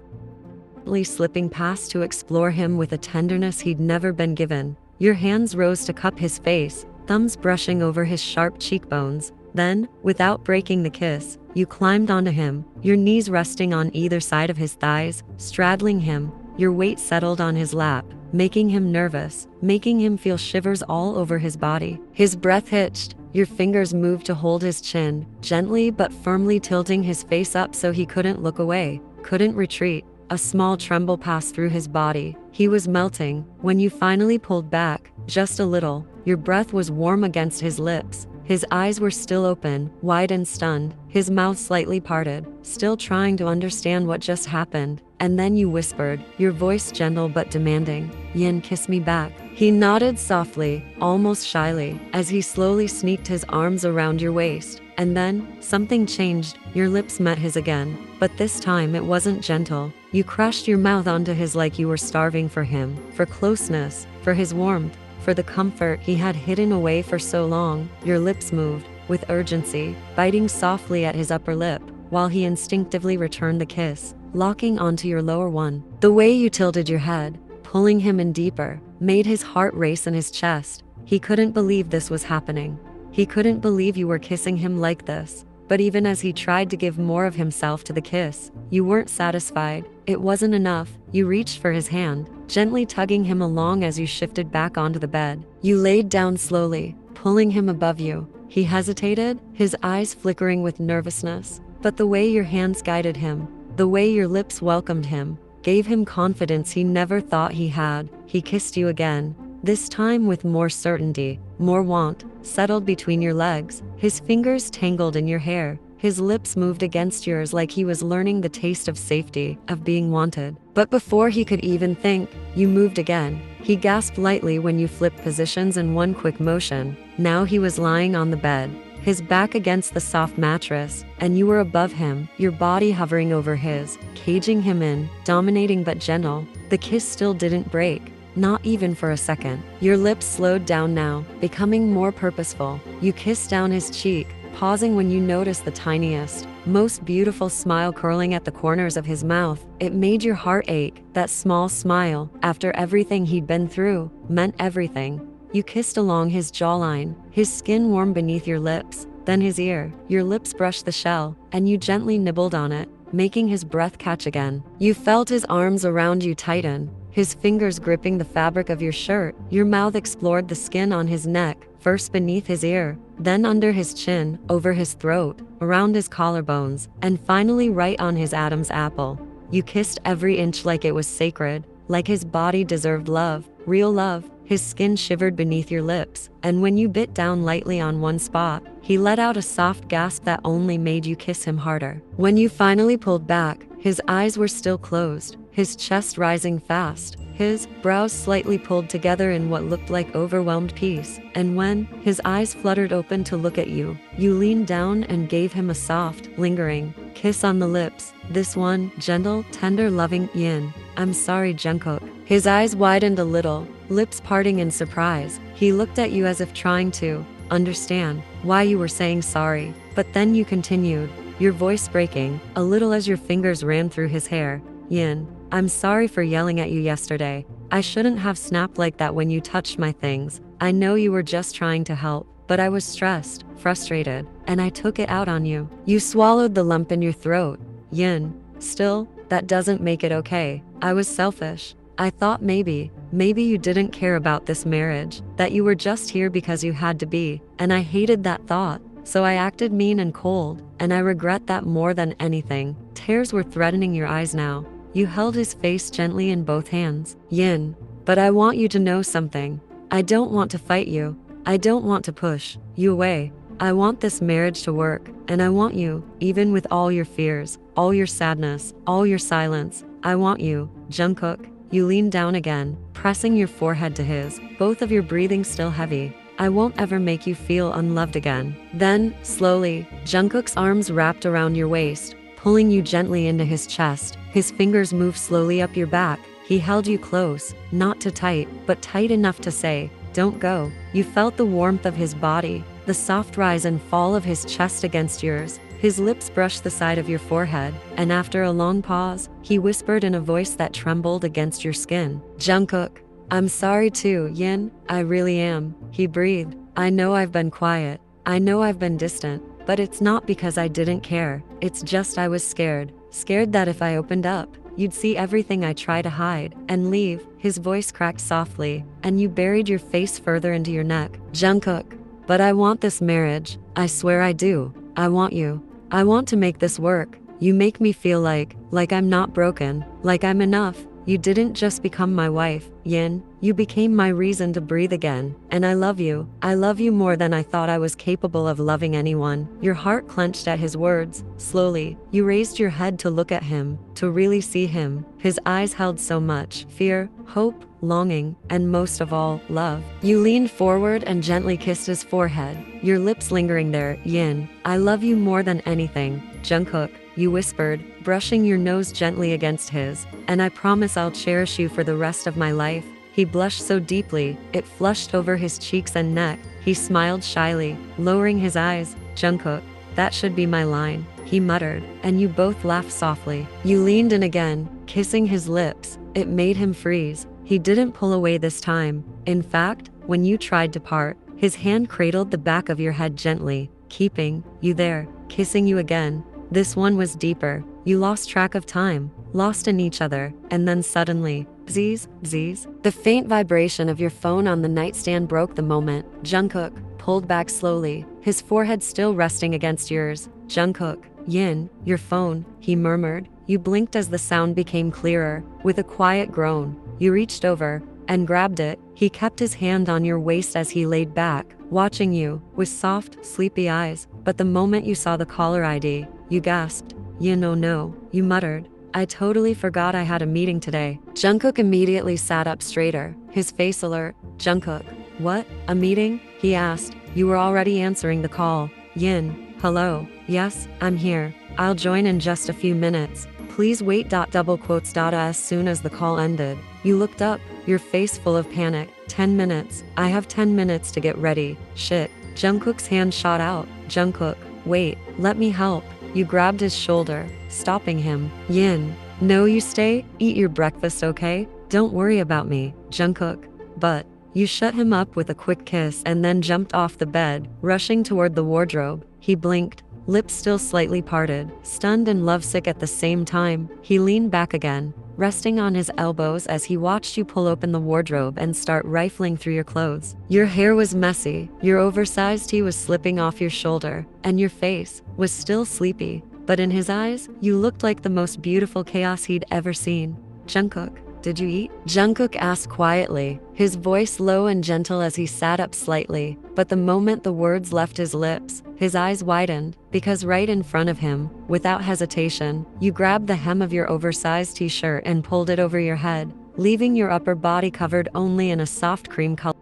slipping past to explore him with a tenderness he'd never been given. Your hands rose to cup his face, thumbs brushing over his sharp cheekbones. Then, without breaking the kiss, you climbed onto him, your knees resting on either side of his thighs, straddling him. Your weight settled on his lap, making him nervous, making him feel shivers all over his body. His breath hitched. Your fingers moved to hold his chin, gently but firmly tilting his face up so he couldn't look away, couldn't retreat. A small tremble passed through his body. He was melting. When you finally pulled back, just a little, your breath was warm against his lips. His eyes were still open, wide and stunned, his mouth slightly parted, still trying to understand what just happened. And then you whispered, your voice gentle but demanding, Yin, kiss me back. He nodded softly, almost shyly, as he slowly sneaked his arms around your waist. And then, something changed. Your lips met his again. But this time it wasn't gentle. You crushed your mouth onto his like you were starving for him, for closeness, for his warmth, for the comfort he had hidden away for so long. Your lips moved, with urgency, biting softly at his upper lip, while he instinctively returned the kiss, locking onto your lower one. The way you tilted your head, pulling him in deeper, made his heart race in his chest. He couldn't believe this was happening. He couldn't believe you were kissing him like this. But even as he tried to give more of himself to the kiss, you weren't satisfied. It wasn't enough. You reached for his hand, gently tugging him along as you shifted back onto the bed. You laid down slowly, pulling him above you. He hesitated, his eyes flickering with nervousness. But the way your hands guided him, the way your lips welcomed him, gave him confidence he never thought he had. He kissed you again, this time with more certainty, more want, settled between your legs, his fingers tangled in your hair. His lips moved against yours like he was learning the taste of safety, of being wanted. But before he could even think, you moved again. He gasped lightly when you flipped positions in one quick motion. Now he was lying on the bed, his back against the soft mattress, and you were above him, your body hovering over his, caging him in, dominating but gentle. The kiss still didn't break. Not even for a second. Your lips slowed down now, becoming more purposeful. You kissed down his cheek, pausing when you noticed the tiniest, most beautiful smile curling at the corners of his mouth. It made your heart ache. That small smile, after everything he'd been through, meant everything. You kissed along his jawline, his skin warm beneath your lips, then his ear. Your lips brushed the shell, and you gently nibbled on it, making his breath catch again. You felt his arms around you tighten, his fingers gripping the fabric of your shirt. Your mouth explored the skin on his neck, first beneath his ear, then under his chin, over his throat, around his collarbones, and finally right on his Adam's apple. You kissed every inch like it was sacred, like his body deserved love, real love. His skin shivered beneath your lips, and when you bit down lightly on one spot, he let out a soft gasp that only made you kiss him harder. When you finally pulled back, his eyes were still closed, his chest rising fast, his brows slightly pulled together in what looked like overwhelmed peace. And when his eyes fluttered open to look at you, you leaned down and gave him a soft, lingering kiss on the lips. This one, gentle, tender, loving. Yin. I'm sorry, Jungkook. His eyes widened a little, lips parting in surprise. He looked at you as if trying to understand why you were saying sorry. But then you continued, your voice breaking a little as your fingers ran through his hair. Yin. I'm sorry for yelling at you yesterday. I shouldn't have snapped like that when you touched my things. I know you were just trying to help, but I was stressed, frustrated, and I took it out on you. You swallowed the lump in your throat. Yin. Still, that doesn't make it okay. I was selfish. I thought maybe you didn't care about this marriage, that you were just here because you had to be, and I hated that thought. So I acted mean and cold, and I regret that more than anything. Tears were threatening your eyes now. You held his face gently in both hands. Yin. But I want you to know something. I don't want to fight you. I don't want to push you away. I want this marriage to work, and I want you, even with all your fears, all your sadness, all your silence. I want you, Jungkook. You leaned down again, pressing your forehead to his, both of your breathing still heavy. I won't ever make you feel unloved again. Then, slowly, Jungkook's arms wrapped around your waist, pulling you gently into his chest. His fingers moved slowly up your back. He held you close, not too tight, but tight enough to say, don't go. You felt the warmth of his body, the soft rise and fall of his chest against yours. His lips brushed the side of your forehead, and after a long pause, he whispered in a voice that trembled against your skin. Jungkook. I'm sorry too, Yin. I really am. He breathed. I know I've been quiet. I know I've been distant. But it's not because I didn't care. It's just I was scared. Scared that if I opened up, you'd see everything I try to hide and leave. His voice cracked softly, and you buried your face further into your neck. Jungkook. But I want this marriage. I swear I do. I want you. I want to make this work. You make me feel like I'm not broken, like I'm enough. You didn't just become my wife, Yin. You became my reason to breathe again. And I love you. I love you more than I thought I was capable of loving anyone. Your heart clenched at his words. Slowly, you raised your head to look at him, to really see him. His eyes held so much fear, hope, longing, and most of all, love. You leaned forward and gently kissed his forehead, your lips lingering there. Yin. I love you more than anything, Jungkook. You whispered, brushing your nose gently against his, and I promise I'll cherish you for the rest of my life. He blushed so deeply, it flushed over his cheeks and neck. He smiled shyly, lowering his eyes. Jungkook, that should be my line, he muttered, and you both laughed softly. You leaned in again, kissing his lips. It made him freeze. He didn't pull away this time. In fact, when you tried to part, his hand cradled the back of your head gently, keeping you there, kissing you again. This one was deeper. You lost track of time, lost in each other, and then suddenly, bzz, bzz. The faint vibration of your phone on the nightstand broke the moment. Jungkook pulled back slowly, his forehead still resting against yours. Jungkook. Yin, your phone, he murmured. You blinked as the sound became clearer. With a quiet groan, you reached over and grabbed it. He kept his hand on your waist as he laid back, watching you with soft, sleepy eyes. But the moment you saw the caller ID, you gasped. No, you muttered. I totally forgot I had a meeting today. Jungkook immediately sat up straighter, his face alert. Jungkook, what? A meeting? He asked. You were already answering the call. Yin, hello. Yes, I'm here. I'll join in just a few minutes. Please wait. Double quotes. As soon as the call ended, you looked up, your face full of panic. 10 minutes. I have 10 minutes to get ready. Shit. Jungkook's hand shot out. Jungkook, wait, let me help. You grabbed his shoulder, stopping him. Yin, no, you stay. Eat your breakfast, okay? Don't worry about me, Jungkook. But you shut him up with a quick kiss and then jumped off the bed, rushing toward the wardrobe. He blinked, lips still slightly parted, stunned and lovesick at the same time. He leaned back again, resting on his elbows as he watched you pull open the wardrobe and start rifling through your clothes. Your hair was messy, your oversized tee was slipping off your shoulder, and your face was still sleepy. But in his eyes, you looked like the most beautiful chaos he'd ever seen. Jungkook, did you eat? Jungkook asked quietly, his voice low and gentle as he sat up slightly. But the moment the words left his lips, his eyes widened, because right in front of him, without hesitation, you grabbed the hem of your oversized t-shirt and pulled it over your head, leaving your upper body covered only in a soft cream color.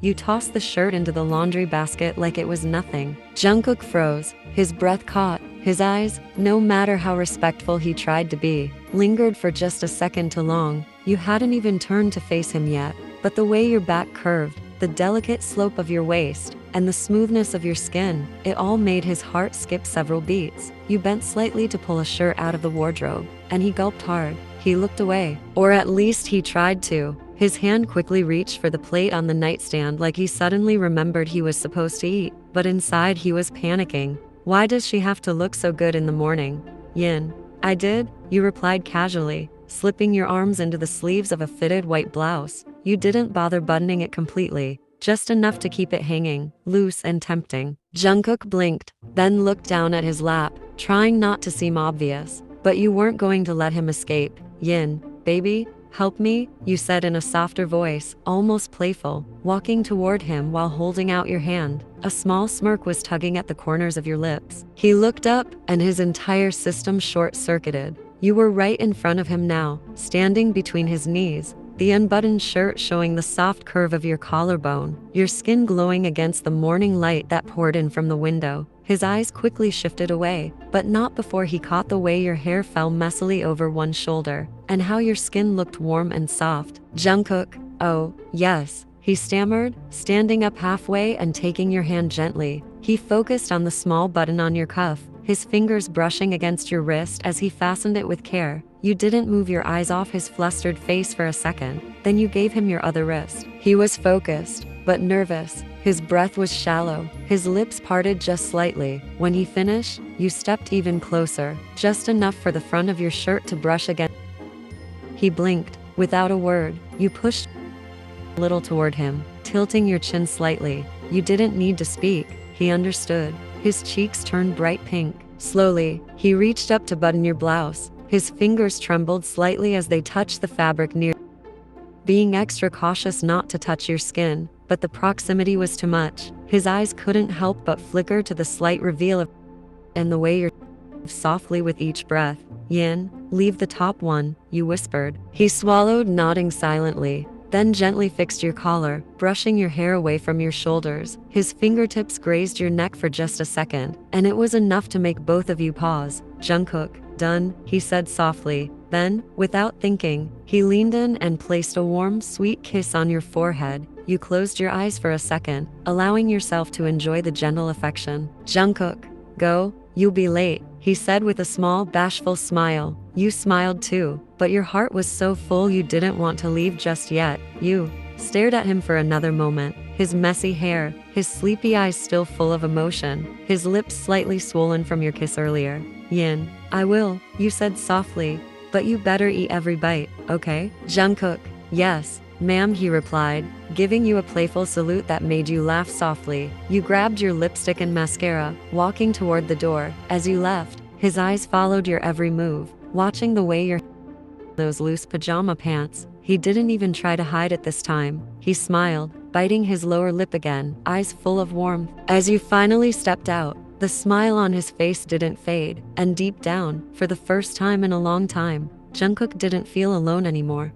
You tossed the shirt into the laundry basket like it was nothing. Jungkook froze, his breath caught. His eyes, no matter how respectful he tried to be, lingered for just a second too long. You hadn't even turned to face him yet, but the way your back curved, the delicate slope of your waist, and the smoothness of your skin, it all made his heart skip several beats. You bent slightly to pull a shirt out of the wardrobe, and he gulped hard. He looked away, or at least he tried to. His hand quickly reached for the plate on the nightstand like he suddenly remembered he was supposed to eat, but inside he was panicking. Why does she have to look so good in the morning? Yin, I did, you replied casually, slipping your arms into the sleeves of a fitted white blouse. You didn't bother buttoning it completely, just enough to keep it hanging, loose and tempting. Jungkook blinked, then looked down at his lap, trying not to seem obvious. But you weren't going to let him escape. Yin, baby, help me, you said in a softer voice, almost playful, walking toward him while holding out your hand. A small smirk was tugging at the corners of your lips. He looked up, and his entire system short-circuited. You were right in front of him now, standing between his knees, the unbuttoned shirt showing the soft curve of your collarbone, your skin glowing against the morning light that poured in from the window. His eyes quickly shifted away, but not before he caught the way your hair fell messily over one shoulder, and how your skin looked warm and soft. Jungkook, oh, yes, he stammered, standing up halfway and taking your hand gently. He focused on the small button on your cuff, his fingers brushing against your wrist as he fastened it with care. You didn't move your eyes off his flustered face for a second, then you gave him your other wrist. He was focused, but nervous. His breath was shallow, his lips parted just slightly. When he finished, you stepped even closer, just enough for the front of your shirt to brush against. He blinked. Without a word, you pushed a little toward him, tilting your chin slightly. You didn't need to speak. He understood. His cheeks turned bright pink. Slowly, he reached up to button your blouse. His fingers trembled slightly as they touched the fabric near, being extra cautious not to touch your skin, but the proximity was too much. His eyes couldn't help but flicker to the slight reveal of and the way you're softly with each breath. Yin, leave the top one, you whispered. He swallowed, nodding silently, then gently fixed your collar, brushing your hair away from your shoulders. His fingertips grazed your neck for just a second, and it was enough to make both of you pause. Jungkook, done, he said softly. Then, without thinking, he leaned in and placed a warm, sweet kiss on your forehead. You closed your eyes for a second, allowing yourself to enjoy the gentle affection. Jungkook, go, you'll be late, he said with a small, bashful smile. You smiled too, but your heart was so full you didn't want to leave just yet. You stared at him for another moment, his messy hair, his sleepy eyes still full of emotion, his lips slightly swollen from your kiss earlier. Yin, I will, you said softly, but you better eat every bite, okay? Jungkook, yes, ma'am, he replied, giving you a playful salute that made you laugh softly. You grabbed your lipstick and mascara, walking toward the door. As you left, his eyes followed your every move, watching the way you're those loose pajama pants. He didn't even try to hide it this time. He smiled, biting his lower lip again, eyes full of warmth. As you finally stepped out, the smile on his face didn't fade, and deep down, for the first time in a long time, Jungkook didn't feel alone anymore.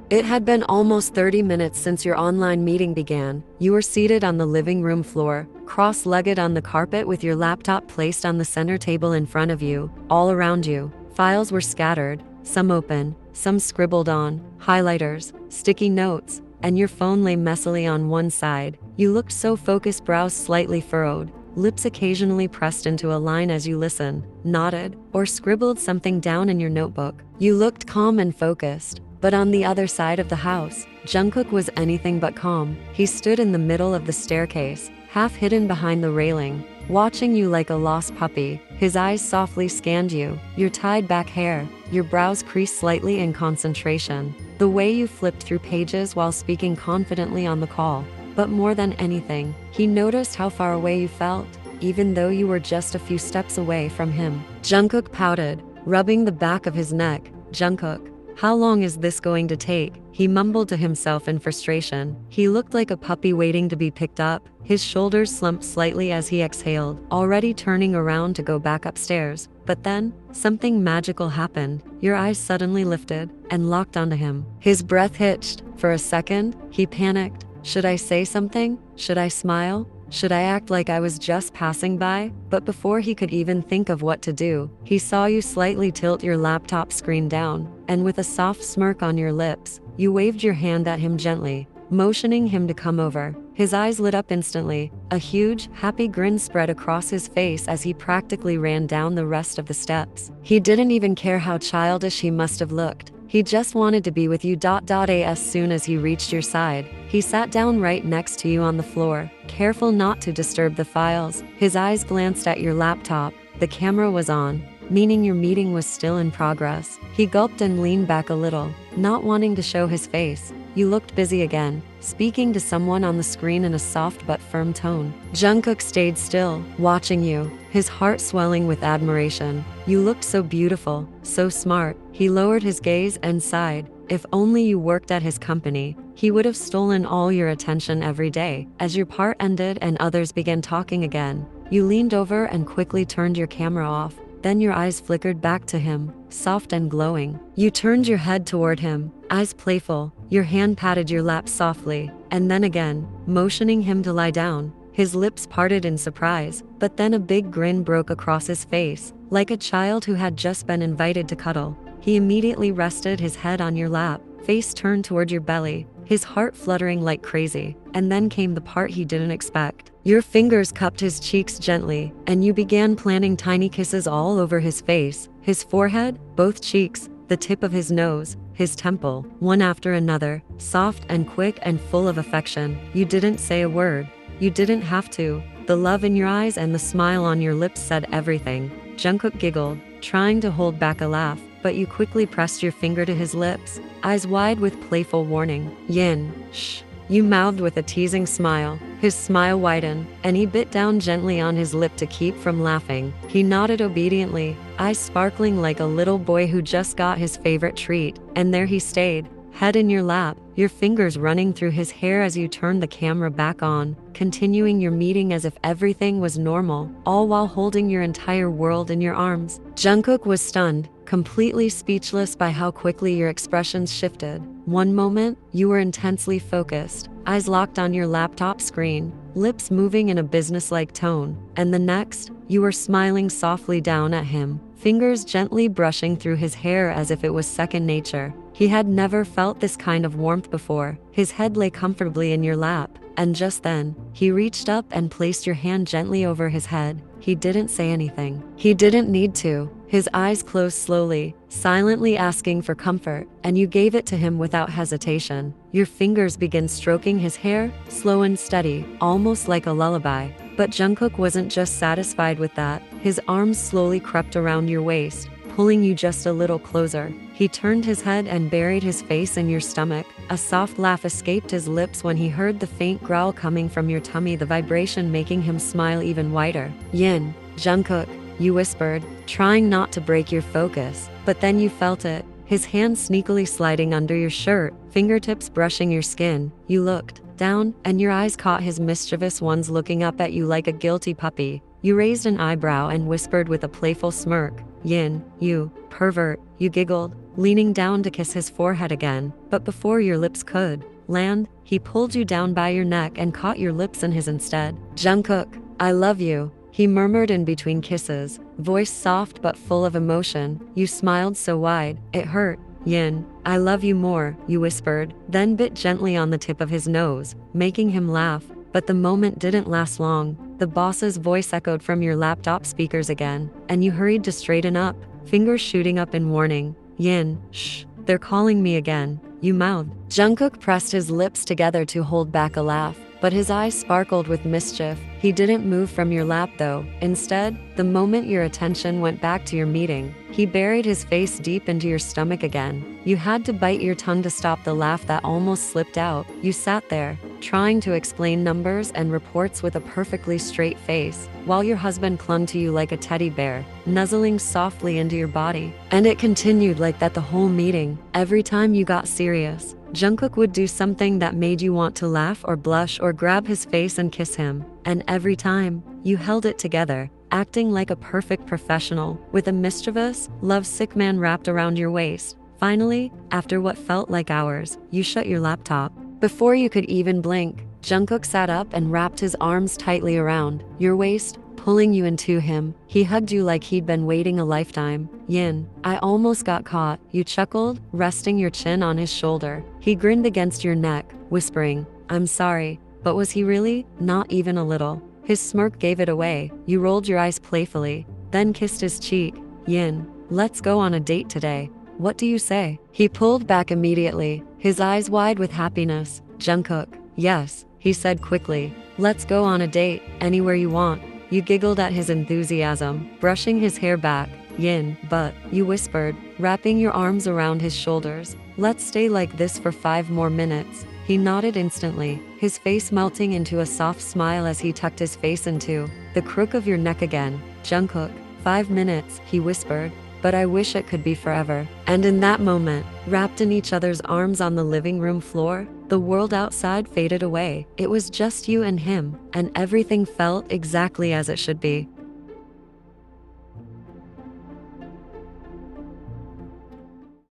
It had been almost 30 minutes since your online meeting began. You were seated on the living room floor, cross-legged on the carpet with your laptop placed on the center table in front of you. All around you, files were scattered, some open, some scribbled on, highlighters, sticky notes, and your phone lay messily on one side. You looked so focused, brows slightly furrowed, lips occasionally pressed into a line as you listened, nodded, or scribbled something down in your notebook. You looked calm and focused. But on the other side of the house, Jungkook was anything but calm. He stood in the middle of the staircase, half hidden behind the railing, watching you like a lost puppy. His eyes softly scanned you, your tied-back hair, your brows creased slightly in concentration, the way you flipped through pages while speaking confidently on the call. But more than anything, he noticed how far away you felt, even though you were just a few steps away from him. Jungkook pouted, rubbing the back of his neck. Jungkook, how long is this going to take? He mumbled to himself in frustration. He looked like a puppy waiting to be picked up. His shoulders slumped slightly as he exhaled, already turning around to go back upstairs. But then, something magical happened. Your eyes suddenly lifted and locked onto him. His breath hitched. For a second, he panicked. Should I say something? Should I smile? Should I act like I was just passing by? But before he could even think of what to do, he saw you slightly tilt your laptop screen down, and with a soft smirk on your lips, you waved your hand at him gently, motioning him to come over. His eyes lit up instantly. A huge, happy grin spread across his face as he practically ran down the rest of the steps. He didn't even care how childish he must have looked. He just wanted to be with you. As soon as he reached your side, he sat down right next to you on the floor, careful not to disturb the files. His eyes glanced at your laptop. The camera was on, meaning your meeting was still in progress. He gulped and leaned back a little, not wanting to show his face. You looked busy again, speaking to someone on the screen in a soft but firm tone. Jungkook stayed still, watching you, his heart swelling with admiration. You looked so beautiful, so smart. He lowered his gaze and sighed. If only you worked at his company, he would have stolen all your attention every day. As your part ended and others began talking again, you leaned over and quickly turned your camera off. Then your eyes flickered back to him, soft and glowing. You turned your head toward him, eyes playful. Your hand patted your lap softly, and then again, motioning him to lie down. His lips parted in surprise, but then a big grin broke across his face, like a child who had just been invited to cuddle. He immediately rested his head on your lap, face turned toward your belly, his heart fluttering like crazy. And then came the part he didn't expect. Your fingers cupped his cheeks gently, and you began planting tiny kisses all over his face, his forehead, both cheeks, the tip of his nose, his temple, one after another, soft and quick and full of affection. You didn't say a word. You didn't have to. The love in your eyes and the smile on your lips said everything. Jungkook giggled, trying to hold back a laugh, but you quickly pressed your finger to his lips, eyes wide with playful warning. Yin, shh. You mouthed with a teasing smile. His smile widened, and he bit down gently on his lip to keep from laughing. He nodded obediently, eyes sparkling like a little boy who just got his favorite treat. And there he stayed, head in your lap, your fingers running through his hair as you turned the camera back on, continuing your meeting as if everything was normal, all while holding your entire world in your arms. Jungkook was stunned, completely speechless by how quickly your expressions shifted. One moment, you were intensely focused, eyes locked on your laptop screen, lips moving in a businesslike tone, and the next, you were smiling softly down at him, fingers gently brushing through his hair as if it was second nature. He had never felt this kind of warmth before. His head lay comfortably in your lap, and just then, he reached up and placed your hand gently over his head. He didn't say anything. He didn't need to. His eyes closed slowly, silently asking for comfort, and you gave it to him without hesitation. Your fingers began stroking his hair, slow and steady, almost like a lullaby. But Jungkook wasn't just satisfied with that. His arms slowly crept around your waist, pulling you just a little closer. He turned his head and buried his face in your stomach. A soft laugh escaped his lips when he heard the faint growl coming from your tummy, the vibration making him smile even wider. Yin, Jungkook, you whispered, trying not to break your focus. But then you felt it, his hand sneakily sliding under your shirt, fingertips brushing your skin. You looked down, and your eyes caught his mischievous ones looking up at you like a guilty puppy. You raised an eyebrow and whispered with a playful smirk, "Yin, you pervert." You giggled, leaning down to kiss his forehead again. But before your lips could land, he pulled you down by your neck and caught your lips in his instead. "Jungkook, I love you," he murmured in between kisses, voice soft but full of emotion. You smiled so wide, it hurt. "Yin, I love you more," you whispered, then bit gently on the tip of his nose, making him laugh. But the moment didn't last long. The boss's voice echoed from your laptop speakers again, and you hurried to straighten up, fingers shooting up in warning. "Yin, shh, they're calling me again," you mouthed. Jungkook pressed his lips together to hold back a laugh, but his eyes sparkled with mischief. He didn't move from your lap though. Instead, the moment your attention went back to your meeting, he buried his face deep into your stomach again. You had to bite your tongue to stop the laugh that almost slipped out. You sat there, trying to explain numbers and reports with a perfectly straight face, while your husband clung to you like a teddy bear, nuzzling softly into your body. And it continued like that the whole meeting. Every time you got serious, Jungkook would do something that made you want to laugh or blush or grab his face and kiss him. And every time, you held it together, acting like a perfect professional, with a mischievous, lovesick man wrapped around your waist. Finally, after what felt like hours, you shut your laptop. Before you could even blink, Jungkook sat up and wrapped his arms tightly around your waist, pulling you into him. He hugged you like he'd been waiting a lifetime. "Yin, I almost got caught," you chuckled, resting your chin on his shoulder. He grinned against your neck, whispering, "I'm sorry." But was he really? Not even a little. His smirk gave it away. You rolled your eyes playfully, then kissed his cheek. "Yin, let's go on a date today. What do you say?" He pulled back immediately, his eyes wide with happiness. "Jungkook, yes," he said quickly. "Let's go on a date, anywhere you want." You giggled at his enthusiasm, brushing his hair back. "Yin, but," you whispered, wrapping your arms around his shoulders, "let's stay like this for 5 more minutes." He nodded instantly, his face melting into a soft smile as he tucked his face into the crook of your neck again. "Jungkook, 5 minutes," he whispered, "but I wish it could be forever." And in that moment, wrapped in each other's arms on the living room floor, the world outside faded away. It was just you and him, and everything felt exactly as it should be.